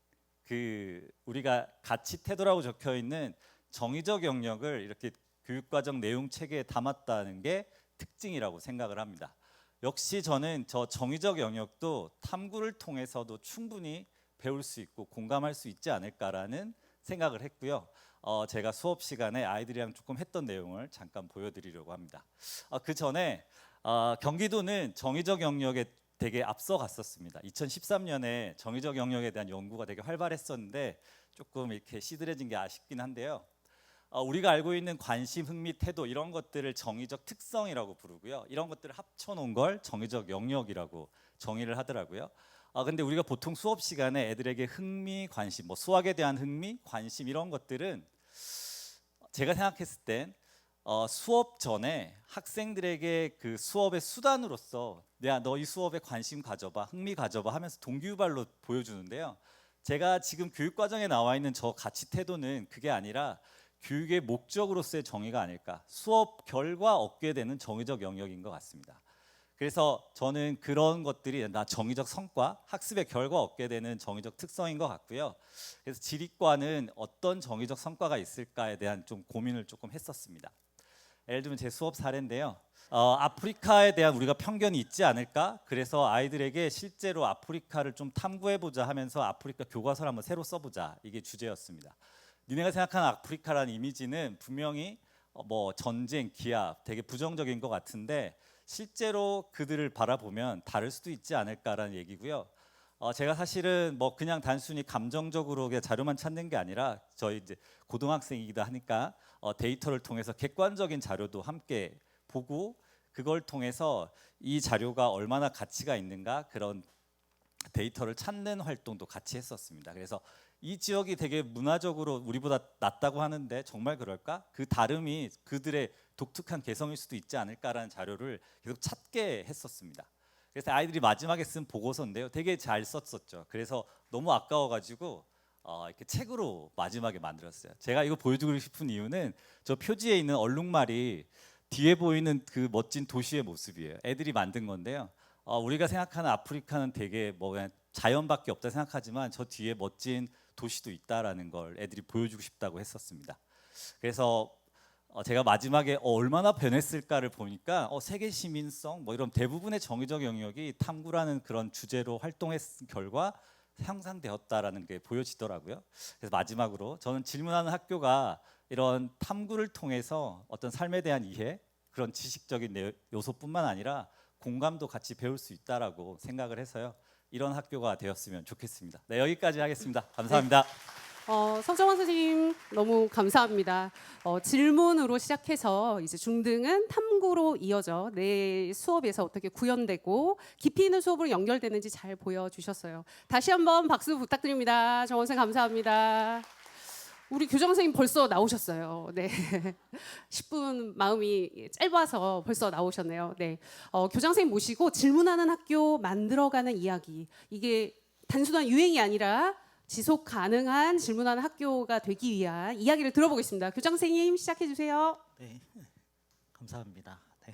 E: 그 우리가 가치 태도라고 적혀 있는 정의적 영역을 이렇게 교육 과정 내용 체계에 담았다는 게 특징이라고 생각을 합니다. 역시 저는 저 정의적 영역도 탐구를 통해서도 충분히 배울 수 있고 공감할 수 있지 않을까라는 생각을 했고요. 제가 수업 시간에 아이들이랑 조금 했던 내용을 잠깐 보여드리려고 합니다. 그 전에 경기도는 정의적 영역에 되게 앞서갔었습니다. 2013년에 정의적 영역에 대한 연구가 되게 활발했었는데 조금 이렇게 시들해진 게 아쉽긴 한데요. 우리가 알고 있는 관심, 흥미, 태도 이런 것들을 정의적 특성이라고 부르고요. 이런 것들을 합쳐놓은 걸 정의적 영역이라고 정의를 하더라고요. 근데 우리가 보통 수업 시간에 애들에게 흥미, 관심, 뭐 수학에 대한 흥미, 관심 이런 것들은 제가 생각했을 땐 수업 전에 학생들에게 그 수업의 수단으로서 너 이 수업에 관심 가져봐, 흥미 가져봐 하면서 동기유발로 보여주는데요. 제가 지금 교육 과정에 나와 있는 저 가치 태도는 그게 아니라 교육의 목적으로서의 정의가 아닐까, 수업 결과 얻게 되는 정의적 영역인 것 같습니다. 그래서 저는 그런 것들이 정의적 성과, 학습의 결과 얻게 되는 정의적 특성인 것 같고요. 그래서 지리과는 어떤 정의적 성과가 있을까에 대한 좀 고민을 조금 했었습니다. 예를 들면 제 수업 사례인데요. 아프리카에 대한 우리가 편견이 있지 않을까? 그래서 아이들에게 실제로 아프리카를 좀 탐구해보자 하면서 아프리카 교과서를 한번 새로 써보자, 이게 주제였습니다. 니네가 생각하는 아프리카라는 이미지는 분명히 뭐 전쟁, 기압 되게 부정적인 것 같은데 실제로 그들을 바라보면 다를 수도 있지 않을까라는 얘기고요. 제가 사실은 뭐 그냥 단순히 감정적으로 그냥 자료만 찾는 게 아니라 저희 이제 고등학생이기도 하니까 데이터를 통해서 객관적인 자료도 함께 보고 그걸 통해서 이 자료가 얼마나 가치가 있는가 그런 데이터를 찾는 활동도 같이 했었습니다. 그래서 이 지역이 되게 문화적으로 우리보다 낫다고 하는데 정말 그럴까? 그 다름이 그들의 독특한 개성일 수도 있지 않을까라는 자료를 계속 찾게 했었습니다. 그래서 아이들이 마지막에 쓴 보고서인데요. 되게 잘 썼었죠. 그래서 너무 아까워가지고 이렇게 책으로 마지막에 만들었어요. 제가 이거 보여주고 싶은 이유는 저 표지에 있는 얼룩말이 뒤에 보이는 그 멋진 도시의 모습이에요. 애들이 만든 건데요. 우리가 생각하는 아프리카는 되게 뭐 그냥 자연밖에 없다 생각하지만 저 뒤에 멋진 도시도 있다라는 걸 애들이 보여주고 싶다고 했었습니다. 그래서 제가 마지막에 얼마나 변했을까를 보니까 세계 시민성 뭐 이런 대부분의 정의적 영역이 탐구라는 그런 주제로 활동했 결과 향상되었다라는 게 보여지더라고요. 그래서 마지막으로 저는 질문하는 학교가 이런 탐구를 통해서 어떤 삶에 대한 이해, 그런 지식적인 요소뿐만 아니라 공감도 같이 배울 수 있다라고 생각을 해서요. 이런 학교가 되었으면 좋겠습니다. 네, 여기까지 하겠습니다. 감사합니다.
A: 석정원 선생님 너무 감사합니다. 질문으로 시작해서 이제 중등은 탐구로 이어져 내 수업에서 어떻게 구현되고 깊이 있는 수업으로 연결되는지 잘 보여주셨어요. 다시 한번 박수 부탁드립니다. 정원 선생님 감사합니다. 우리 교장 선생님 벌써 나오셨어요. 네. 10분 마음이 짧아서 벌써 나오셨네요. 네. 교장 선생님 모시고 질문하는 학교 만들어가는 이야기. 이게 단순한 유행이 아니라 지속 가능한 질문하는 학교가 되기 위한 이야기를 들어보겠습니다. 교장 선생님 시작해 주세요.
F: 네, 감사합니다. 네.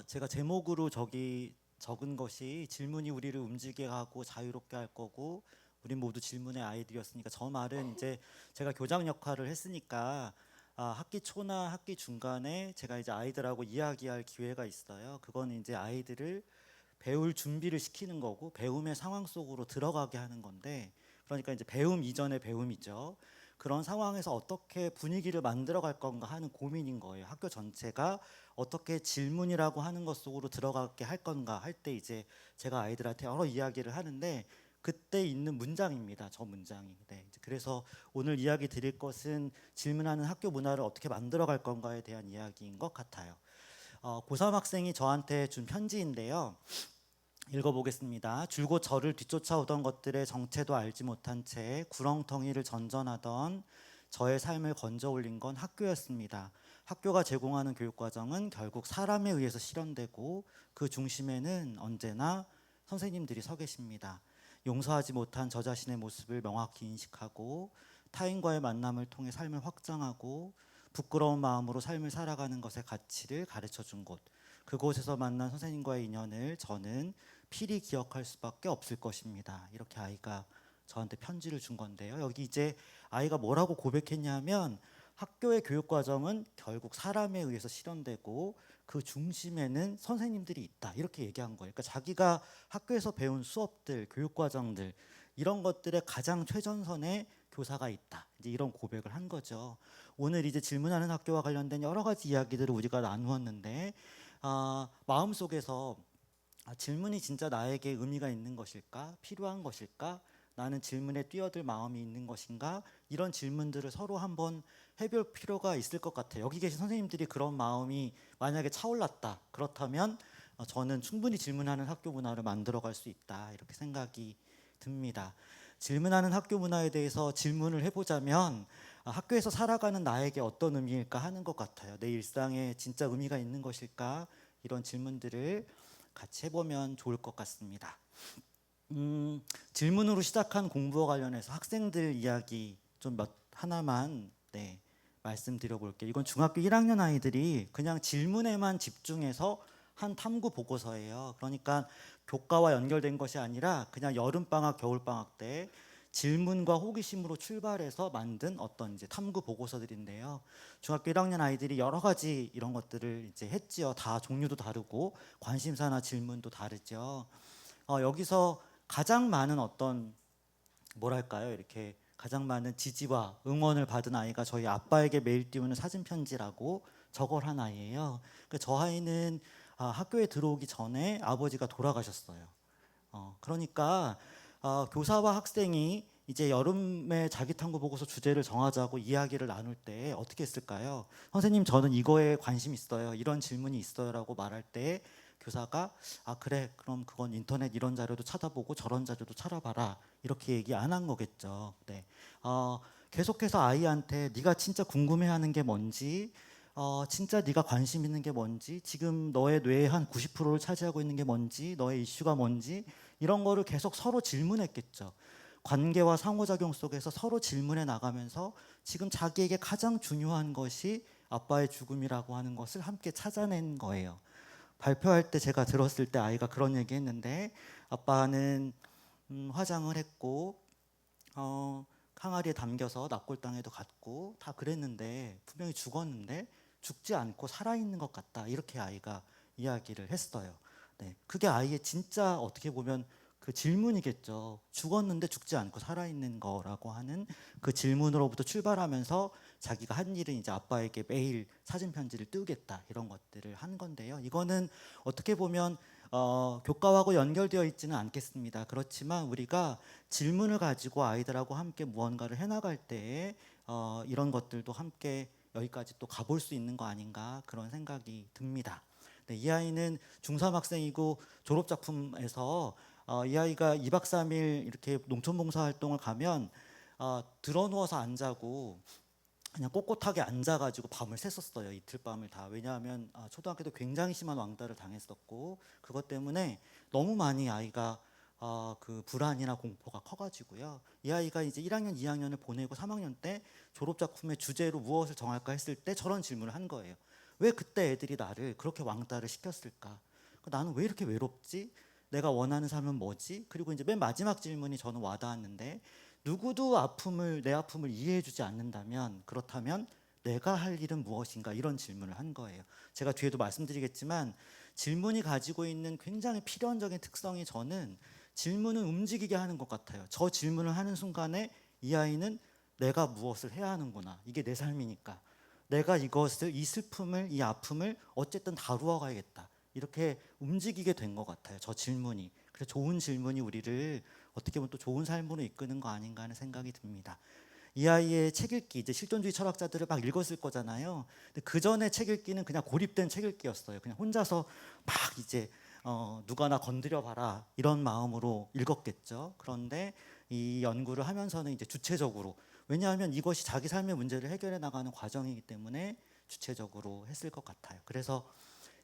F: 제가 제목으로 저기 적은 것이 질문이 우리를 움직이게 하고 자유롭게 할 거고 우리 모두 질문의 아이들이었으니까 저 말은 이제 제가 교장 역할을 했으니까 학기 초나 학기 중간에 제가 이제 아이들하고 이야기할 기회가 있어요. 그건 이제 아이들을 배울 준비를 시키는 거고 배움의 상황 속으로 들어가게 하는 건데 그러니까 이제 배움 이전의 배움이죠. 그런 상황에서 어떻게 분위기를 만들어 갈 건가 하는 고민인 거예요. 학교 전체가 어떻게 질문이라고 하는 것 속으로 들어가게 할 건가 할 때 이제 제가 아이들한테 여러 이야기를 하는데 그때 있는 문장입니다. 저 문장이. 네, 그래서 오늘 이야기 드릴 것은 질문하는 학교 문화를 어떻게 만들어 갈 건가에 대한 이야기인 것 같아요. 고3 학생이 저한테 준 편지인데요. 읽어보겠습니다. 줄곧 저를 뒤쫓아오던 것들의 정체도 알지 못한 채 구렁텅이를 전전하던 저의 삶을 건져 올린 건 학교였습니다. 학교가 제공하는 교육과정은 결국 사람에 의해서 실현되고 그 중심에는 언제나 선생님들이 서 계십니다. 용서하지 못한 저 자신의 모습을 명확히 인식하고 타인과의 만남을 통해 삶을 확장하고 부끄러운 마음으로 삶을 살아가는 것의 가치를 가르쳐 준 곳. 그곳에서 만난 선생님과의 인연을 저는 필히 기억할 수밖에 없을 것입니다. 이렇게 아이가 저한테 편지를 준 건데요. 여기 이제 아이가 뭐라고 고백했냐면 학교의 교육과정은 결국 사람에 의해서 실현되고 그 중심에는 선생님들이 있다. 이렇게 얘기한 거예요. 그러니까 자기가 학교에서 배운 수업들, 교육과정들 이런 것들의 가장 최전선에 교사가 있다. 이제 이런 고백을 한 거죠. 오늘 이제 질문하는 학교와 관련된 여러 가지 이야기들을 우리가 나누었는데 마음속에서 질문이 진짜 나에게 의미가 있는 것일까? 필요한 것일까? 나는 질문에 뛰어들 마음이 있는 것인가? 이런 질문들을 서로 한번 해볼 필요가 있을 것 같아요. 여기 계신 선생님들이 그런 마음이 만약에 차올랐다. 그렇다면 저는 충분히 질문하는 학교 문화를 만들어갈 수 있다. 이렇게 생각이 듭니다. 질문하는 학교 문화에 대해서 질문을 해보자면 학교에서 살아가는 나에게 어떤 의미일까 하는 것 같아요. 내 일상에 진짜 의미가 있는 것일까? 이런 질문들을 같이 해보면 좋을 것 같습니다. 질문으로 시작한 공부와 관련해서 학생들 이야기 좀 하나만 말씀드려 볼게요. 이건 중학교 1학년 아이들이 그냥 질문에만 집중해서 한 탐구 보고서예요. 그러니까 교과와 연결된 것이 아니라 그냥 여름방학, 겨울방학 때 질문과 호기심으로 출발해서 만든 어떤 이제 탐구 보고서들인데요. 중학교 1학년 아이들이 여러 가지 이런 것들을 이제 했지요. 다 종류도 다르고 관심사나 질문도 다르죠. 여기서 가장 많은 어떤 뭐랄까요? 이렇게 가장 많은 지지와 응원을 받은 아이가 저희 아빠에게 매일 띄우는 사진 편지라고 저걸 한 아이예요. 그러니까 저 아이는 학교에 들어오기 전에 아버지가 돌아가셨어요. 그러니까 교사와 학생이 이제 여름에 자기탐구 보고서 주제를 정하자고 이야기를 나눌 때 어떻게 했을까요? 선생님 저는 이거에 관심 있어요. 이런 질문이 있어요라고 말할 때 교사가 그래 그럼 그건 인터넷 이런 자료도 찾아보고 저런 자료도 찾아봐라 이렇게 얘기 안 한 거겠죠. 네. 계속해서 아이한테 네가 진짜 궁금해하는 게 뭔지 진짜 네가 관심 있는 게 뭔지 지금 너의 뇌의 한 90%를 차지하고 있는 게 뭔지 너의 이슈가 뭔지 이런 거를 계속 서로 질문했겠죠. 관계와 상호작용 속에서 서로 질문해 나가면서 지금 자기에게 가장 중요한 것이 아빠의 죽음이라고 하는 것을 함께 찾아낸 거예요. 발표할 때 제가 들었을 때 아이가 그런 얘기 했는데 아빠는 화장을 했고 항아리에 담겨서 납골당에도 갔고 다 그랬는데 분명히 죽었는데 죽지 않고 살아있는 것 같다 이렇게 아이가 이야기를 했어요. 네, 그게 아이의 진짜 어떻게 보면 그 질문이겠죠. 죽었는데 죽지 않고 살아있는 거라고 하는 그 질문으로부터 출발하면서 자기가 한 일은 이제 아빠에게 매일 사진 편지를 띄우겠다 이런 것들을 한 건데요. 이거는 어떻게 보면 교과하고 연결되어 있지는 않겠습니다. 그렇지만 우리가 질문을 가지고 아이들하고 함께 무언가를 해나갈 때 이런 것들도 함께 여기까지 또 가볼 수 있는 거 아닌가 그런 생각이 듭니다. 네, 이 아이는 중3 학생이고 졸업 작품에서 이 아이가 2박 3일 이렇게 농촌 봉사 활동을 가면 들어 누워서 안 자고 그냥 꼿꼿하게 앉아가지고 밤을 샜었어요. 이틀 밤을 다. 왜냐하면 초등학교 때 굉장히 심한 왕따를 당했었고 그것 때문에 너무 많이 아이가 그 불안이나 공포가 커가지고요. 이 아이가 이제 1학년, 2학년을 보내고 3학년 때 졸업 작품의 주제로 무엇을 정할까 했을 때 저런 질문을 한 거예요. 왜 그때 애들이 나를 그렇게 왕따를 시켰을까? 나는 왜 이렇게 외롭지? 내가 원하는 삶은 뭐지? 그리고 이제 맨 마지막 질문이 저는 와닿았는데 누구도 내 아픔을 이해해주지 않는다면 그렇다면 내가 할 일은 무엇인가 이런 질문을 한 거예요. 제가 뒤에도 말씀드리겠지만 질문이 가지고 있는 굉장히 필연적인 특성이 저는 질문은 움직이게 하는 것 같아요. 저 질문을 하는 순간에 이 아이는 내가 무엇을 해야 하는구나. 이게 내 삶이니까. 내가 이 슬픔을, 이 아픔을 어쨌든 다루어 가야겠다. 이렇게 움직이게 된 것 같아요. 저 질문이. 그래서 좋은 질문이 우리를 어떻게 보면 또 좋은 삶으로 이끄는 거 아닌가 하는 생각이 듭니다. 이 아이의 책 읽기, 이제 실존주의 철학자들을 막 읽었을 거잖아요. 근데 그 전에 책 읽기는 그냥 고립된 책 읽기였어요. 그냥 혼자서 막 이제 누가 나 건드려 봐라 이런 마음으로 읽었겠죠. 그런데 이 연구를 하면서는 이제 주체적으로, 왜냐하면 이것이 자기 삶의 문제를 해결해 나가는 과정이기 때문에 주체적으로 했을 것 같아요. 그래서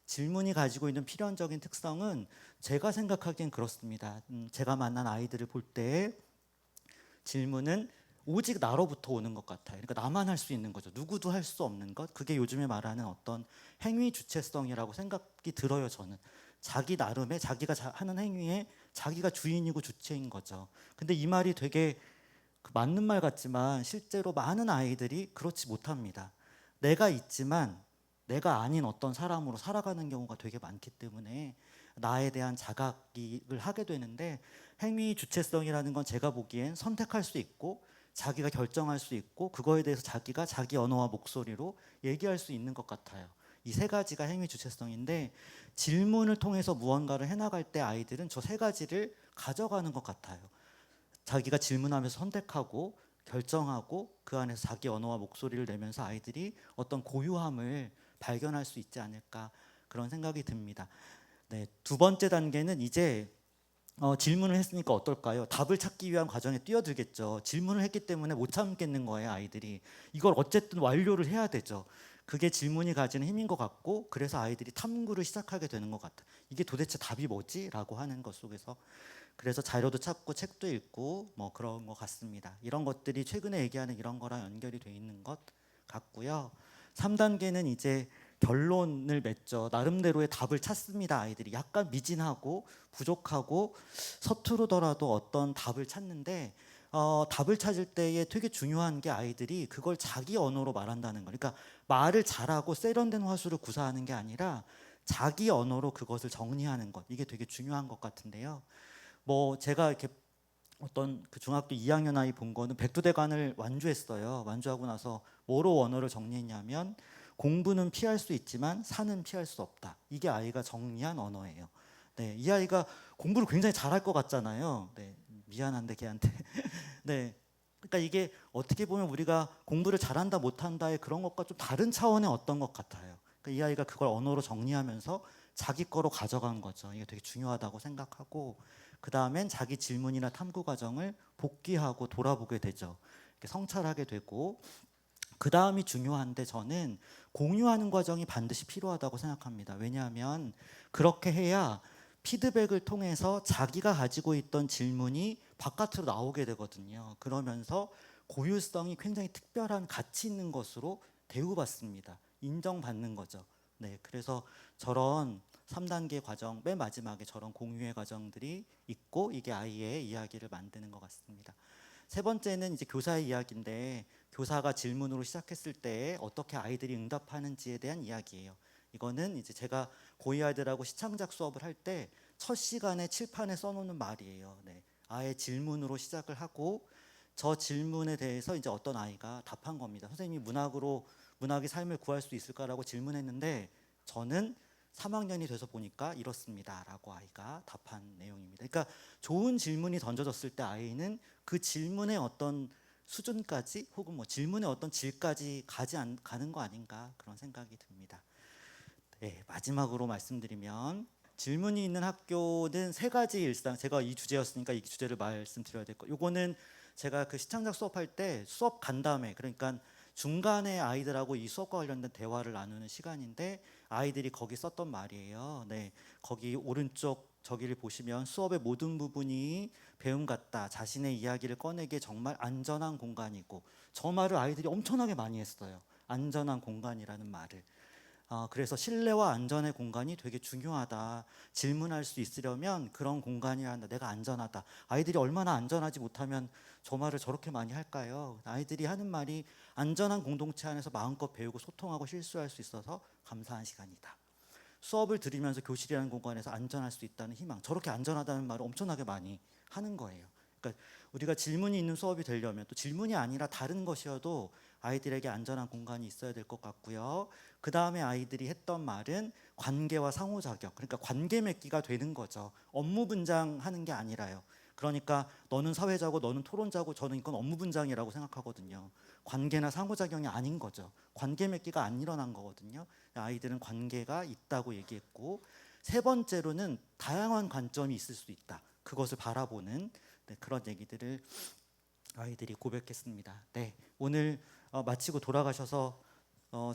F: 질문이 가지고 있는 필연적인 특성은 제가 생각하기엔 그렇습니다. 제가 만난 아이들을 볼 때 질문은 오직 나로부터 오는 것 같아요. 그러니까 나만 할 수 있는 거죠. 누구도 할 수 없는 것. 그게 요즘에 말하는 어떤 행위 주체성이라고 생각이 들어요. 저는 자기 나름의 자기가 하는 행위에 자기가 주인이고 주체인 거죠. 근데 이 말이 되게 맞는 말 같지만 실제로 많은 아이들이 그렇지 못합니다. 내가 있지만 내가 아닌 어떤 사람으로 살아가는 경우가 되게 많기 때문에 나에 대한 자각을 하게 되는데, 행위 주체성이라는 건 제가 보기엔 선택할 수 있고 자기가 결정할 수 있고 그거에 대해서 자기가 자기 언어와 목소리로 얘기할 수 있는 것 같아요. 이 세 가지가 행위 주체성인데 질문을 통해서 무언가를 해나갈 때 아이들은 저 세 가지를 가져가는 것 같아요. 자기가 질문하면서 선택하고 결정하고 그 안에서 자기 언어와 목소리를 내면서 아이들이 어떤 고유함을 발견할 수 있지 않을까 그런 생각이 듭니다. 네, 두 번째 단계는 이제 질문을 했으니까 어떨까요? 답을 찾기 위한 과정에 뛰어들겠죠. 질문을 했기 때문에 못 참겠는 거예요, 아이들이. 이걸 어쨌든 완료를 해야 되죠. 그게 질문이 가지는 힘인 것 같고, 그래서 아이들이 탐구를 시작하게 되는 것 같아요. 이게 도대체 답이 뭐지? 라고 하는 것 속에서. 그래서 자료도 찾고 책도 읽고 뭐 그런 것 같습니다. 이런 것들이 최근에 얘기하는 이런 거랑 연결이 돼 있는 것 같고요. 3단계는 이제 결론을 맺죠. 나름대로의 답을 찾습니다. 아이들이 약간 미진하고 부족하고 서투르더라도 어떤 답을 찾는데 답을 찾을 때에 되게 중요한 게 아이들이 그걸 자기 언어로 말한다는 거. 그러니까 말을 잘하고 세련된 화술을 구사하는 게 아니라 자기 언어로 그것을 정리하는 것. 이게 되게 중요한 것 같은데요. 뭐 제가 이렇게 어떤 그 중학교 2학년 아이 본 거는 백두대간을 완주했어요. 완주하고 나서 뭐로 언어를 정리했냐면 공부는 피할 수 있지만 산은 피할 수 없다. 이게 아이가 정리한 언어예요. 네, 이 아이가 공부를 굉장히 잘할 것 같잖아요. 네, 미안한데 걔한테. 네, 그러니까 이게 어떻게 보면 우리가 공부를 잘한다 못한다의 그런 것과 좀 다른 차원의 어떤 것 같아요. 그러니까 이 아이가 그걸 언어로 정리하면서 자기 거로 가져간 거죠. 이게 되게 중요하다고 생각하고, 그 다음엔 자기 질문이나 탐구 과정을 복귀하고 돌아보게 되죠. 이렇게 성찰하게 되고, 그 다음이 중요한데 저는 공유하는 과정이 반드시 필요하다고 생각합니다. 왜냐하면 그렇게 해야 피드백을 통해서 자기가 가지고 있던 질문이 바깥으로 나오게 되거든요. 그러면서 고유성이 굉장히 특별한 가치 있는 것으로 대우받습니다. 인정받는 거죠. 네, 그래서 저런 3단계 과정, 맨 마지막에 저런 공유의 과정들이 있고 이게 아이의 이야기를 만드는 것 같습니다. 세 번째는 이제 교사의 이야기인데, 교사가 질문으로 시작했을 때 어떻게 아이들이 응답하는지에 대한 이야기예요. 이거는 이제 제가 고2 아이들하고 시창작 수업을 할 때 첫 시간에 칠판에 써놓는 말이에요. 네, 아예 질문으로 시작을 하고 저 질문에 대해서 이제 어떤 아이가 답한 겁니다. 선생님이 문학이 삶을 구할 수 있을까라고 질문했는데 저는 3학년이 돼서 보니까 이렇습니다라고 아이가 답한 내용입니다. 그러니까 좋은 질문이 던져졌을 때 아이는 그 질문의 어떤 수준까지 혹은 뭐 질문의 어떤 질까지 가는 거 아닌가 그런 생각이 듭니다. 네, 마지막으로 말씀드리면 질문이 있는 학교는 세 가지 일상, 제가 이 주제였으니까 이 주제를 말씀드려야 될 거. 요거는 제가 그 시창작 수업할 때 수업 간 다음에, 그러니까 중간에 아이들하고 이 수업과 관련된 대화를 나누는 시간인데 아이들이 거기 썼던 말이에요. 네, 거기 오른쪽 저기를 보시면 수업의 모든 부분이 배움 같다. 자신의 이야기를 꺼내기에 정말 안전한 공간이고, 저 말을 아이들이 엄청나게 많이 했어요. 안전한 공간이라는 말을. 그래서 신뢰와 안전의 공간이 되게 중요하다. 질문할 수 있으려면 그런 공간이어야 한다. 내가 안전하다. 아이들이 얼마나 안전하지 못하면 저 말을 저렇게 많이 할까요? 아이들이 하는 말이 안전한 공동체 안에서 마음껏 배우고 소통하고 실수할 수 있어서 감사한 시간이다. 수업을 들으면서 교실이라는 공간에서 안전할 수 있다는 희망. 저렇게 안전하다는 말을 엄청나게 많이 하는 거예요. 그러니까 우리가 질문이 있는 수업이 되려면, 또 질문이 아니라 다른 것이어도 아이들에게 안전한 공간이 있어야 될 것 같고요. 그 다음에 아이들이 했던 말은 관계와 상호작용, 그러니까 관계 맺기가 되는 거죠. 업무 분장하는 게 아니라요. 그러니까 너는 사회자고 너는 토론자고 저는 이건 업무 분장이라고 생각하거든요. 관계나 상호작용이 아닌 거죠. 관계 맺기가 안 일어난 거거든요. 아이들은 관계가 있다고 얘기했고, 세 번째로는 다양한 관점이 있을 수 있다. 그것을 바라보는 그런 얘기들을 아이들이 고백했습니다. 네, 오늘 마치고 돌아가셔서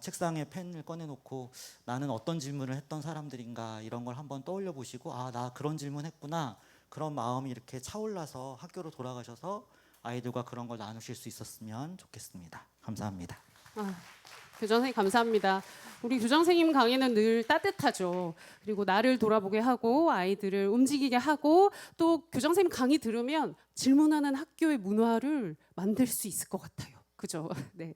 F: 책상에 펜을 꺼내놓고 나는 어떤 질문을 했던 사람들인가 이런 걸 한번 떠올려 보시고, 아, 나 그런 질문 했구나, 그런 마음이 이렇게 차올라서 학교로 돌아가셔서 아이들과 그런 걸 나누실 수 있었으면 좋겠습니다. 감사합니다.
A: 교장 선생님 감사합니다. 우리 교장 선생님 강의는 늘 따뜻하죠. 그리고 나를 돌아보게 하고 아이들을 움직이게 하고, 또 교장 선생님 강의 들으면 질문하는 학교의 문화를 만들 수 있을 것 같아요. 그죠? 네.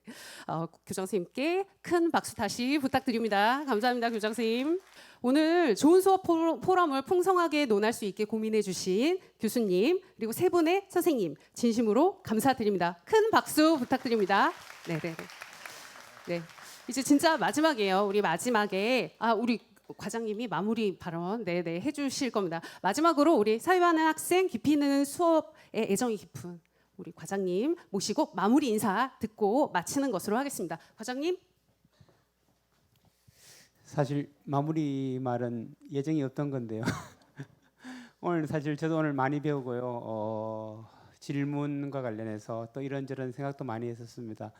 A: 교장 선생님께 큰 박수 다시 부탁드립니다. 감사합니다, 교장 선생님. 오늘 좋은 수업 포럼을 풍성하게 논할 수 있게 고민해 주신 교수님, 그리고 세 분의 선생님 진심으로 감사드립니다. 큰 박수 부탁드립니다. 네. 네, 이제 진짜 마지막이에요. 우리 마지막에 우리 과장님이 마무리 발언 해주실 겁니다. 마지막으로 우리 사회하는 학생, 깊이 있는 수업에 애정이 깊은 우리 과장님 모시고 마무리 인사 듣고 마치는 것으로 하겠습니다. 과장님.
C: 사실 마무리 말은 예정이 없던 건데요. 오늘 사실 저도 오늘 많이 배우고요. 질문과 관련해서 또 이런저런 생각도 많이 했었습니다.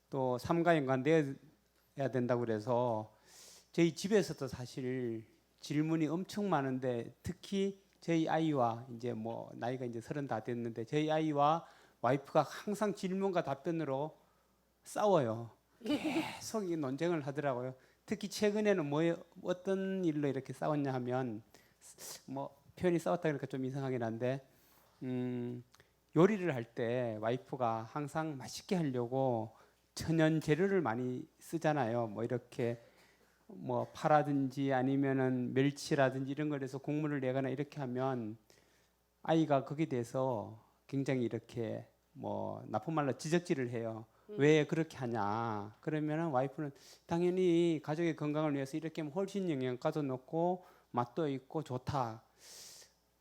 C: 또 삶과 연관되어야 된다고 그래서 저희 집에서도 사실 질문이 엄청 많은데, 특히 저희 아이와 이제 뭐 나이가 이제 30 다 됐는데 저희 아이와 와이프가 항상 질문과 답변으로 싸워요. 계속 이 논쟁을 하더라고요. 특히 최근에는 어떤 일로 이렇게 싸웠냐 하면, 뭐 표현이 싸웠다 그러니까 좀 이상하긴 한데, 요리를 할 때 와이프가 항상 맛있게 하려고 천연 재료를 많이 쓰잖아요. 뭐 이렇게 뭐 파라든지 아니면은 멸치라든지 이런 거에서 국물을 내거나 이렇게 하면 아이가 거기에 대해서 굉장히 이렇게 뭐 나쁜 말로 지적질을 해요. 왜 그렇게 하냐? 그러면은 와이프는 당연히 가족의 건강을 위해서 이렇게 하면 훨씬 영양가도 높고 맛도 있고 좋다.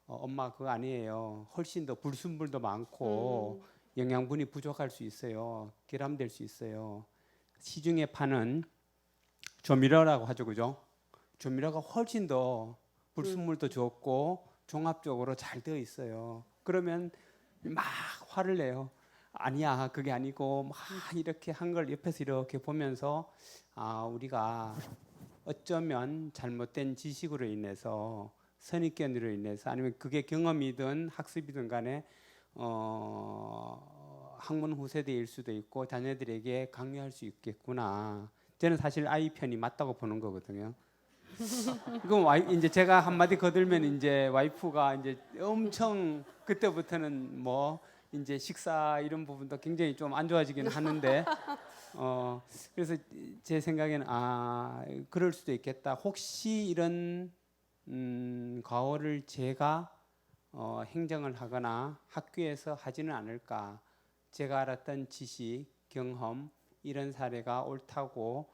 C: 엄마 그거 아니에요. 훨씬 더 불순물도 많고 영양분이 부족할 수 있어요. 결함될 수 있어요. 시중에 파는 조미료라고 하죠, 그죠? 조미료가 훨씬 더 불순물도 좋고 종합적으로 잘 되어 있어요. 그러면 막 화를 내요. 아니야, 그게 아니고 막 이렇게 한 걸 옆에서 이렇게 보면서 우리가 어쩌면 잘못된 지식으로 인해서, 선입견으로 인해서, 아니면 그게 경험이든 학습이든 간에 학문 후세대일 수도 있고 자녀들에게 강요할 수 있겠구나. 저는 사실 아이 편이 맞다고 보는 거거든요. 그럼 이제 제가 한마디 거들면 이제 와이프가 이제 엄청, 그때부터는 뭐 이제 식사 이런 부분도 굉장히 좀 안 좋아지긴 하는데, 그래서 제 생각에는 그럴 수도 있겠다. 혹시 이런 과오를 제가 행정을 하거나 학교에서 하지는 않을까. 제가 알았던 지식, 경험 이런 사례가 옳다고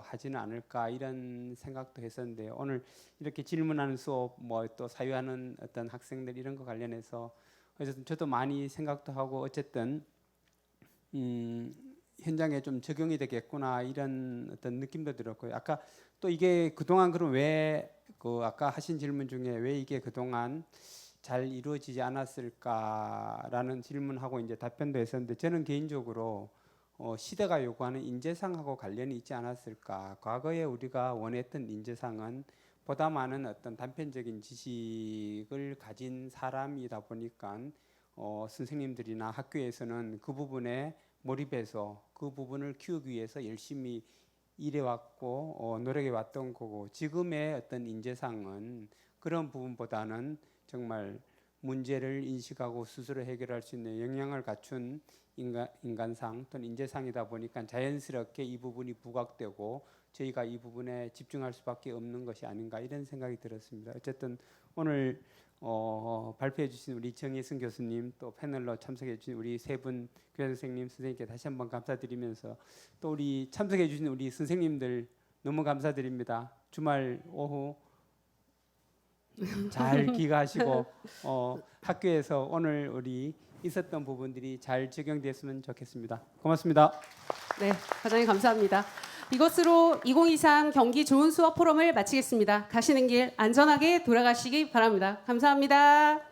C: 하지는 않을까 이런 생각도 했었는데 오늘 이렇게 질문하는 수업 뭐 또 사유하는 어떤 학생들 이런 거 관련해서 어쨌든 저도 많이 생각도 하고 어쨌든 현장에 좀 적용이 되겠구나 이런 어떤 느낌도 들었고요. 아까 또 이게 그동안 그럼 왜 그 아까 하신 질문 중에 왜 이게 그동안 잘 이루어지지 않았을까라는 질문하고 이제 답변도 했었는데 저는 개인적으로 시대가 요구하는 인재상하고 관련이 있지 않았을까. 과거에 우리가 원했던 인재상은 보다 많은 어떤 단편적인 지식을 가진 사람이다 보니까 선생님들이나 학교에서는 그 부분에 몰입해서 그 부분을 키우기 위해서 열심히 일해왔고 노력해왔던 거고 지금의 어떤 인재상은 그런 부분보다는 정말 문제를 인식하고 스스로 해결할 수 있는 역량을 갖춘 인간상 또는 인재상이다 보니까 자연스럽게 이 부분이 부각되고 저희가 이 부분에 집중할 수밖에 없는 것이 아닌가 이런 생각이 들었습니다. 어쨌든 오늘 발표해 주신 우리 정혜승 교수님 또 패널로 참석해 주신 우리 세 분 교장 선생님 선생님께 다시 한번 감사드리면서 또 우리 참석해 주신 우리 선생님들 너무 감사드립니다. 주말 오후 잘 귀가하시고 학교에서 오늘 우리 있었던 부분들이 잘 적용됐으면 좋겠습니다. 고맙습니다.
A: 네, 과장님 감사합니다. 이것으로 2023 경기 좋은 수업 포럼을 마치겠습니다. 가시는 길 안전하게 돌아가시기 바랍니다. 감사합니다.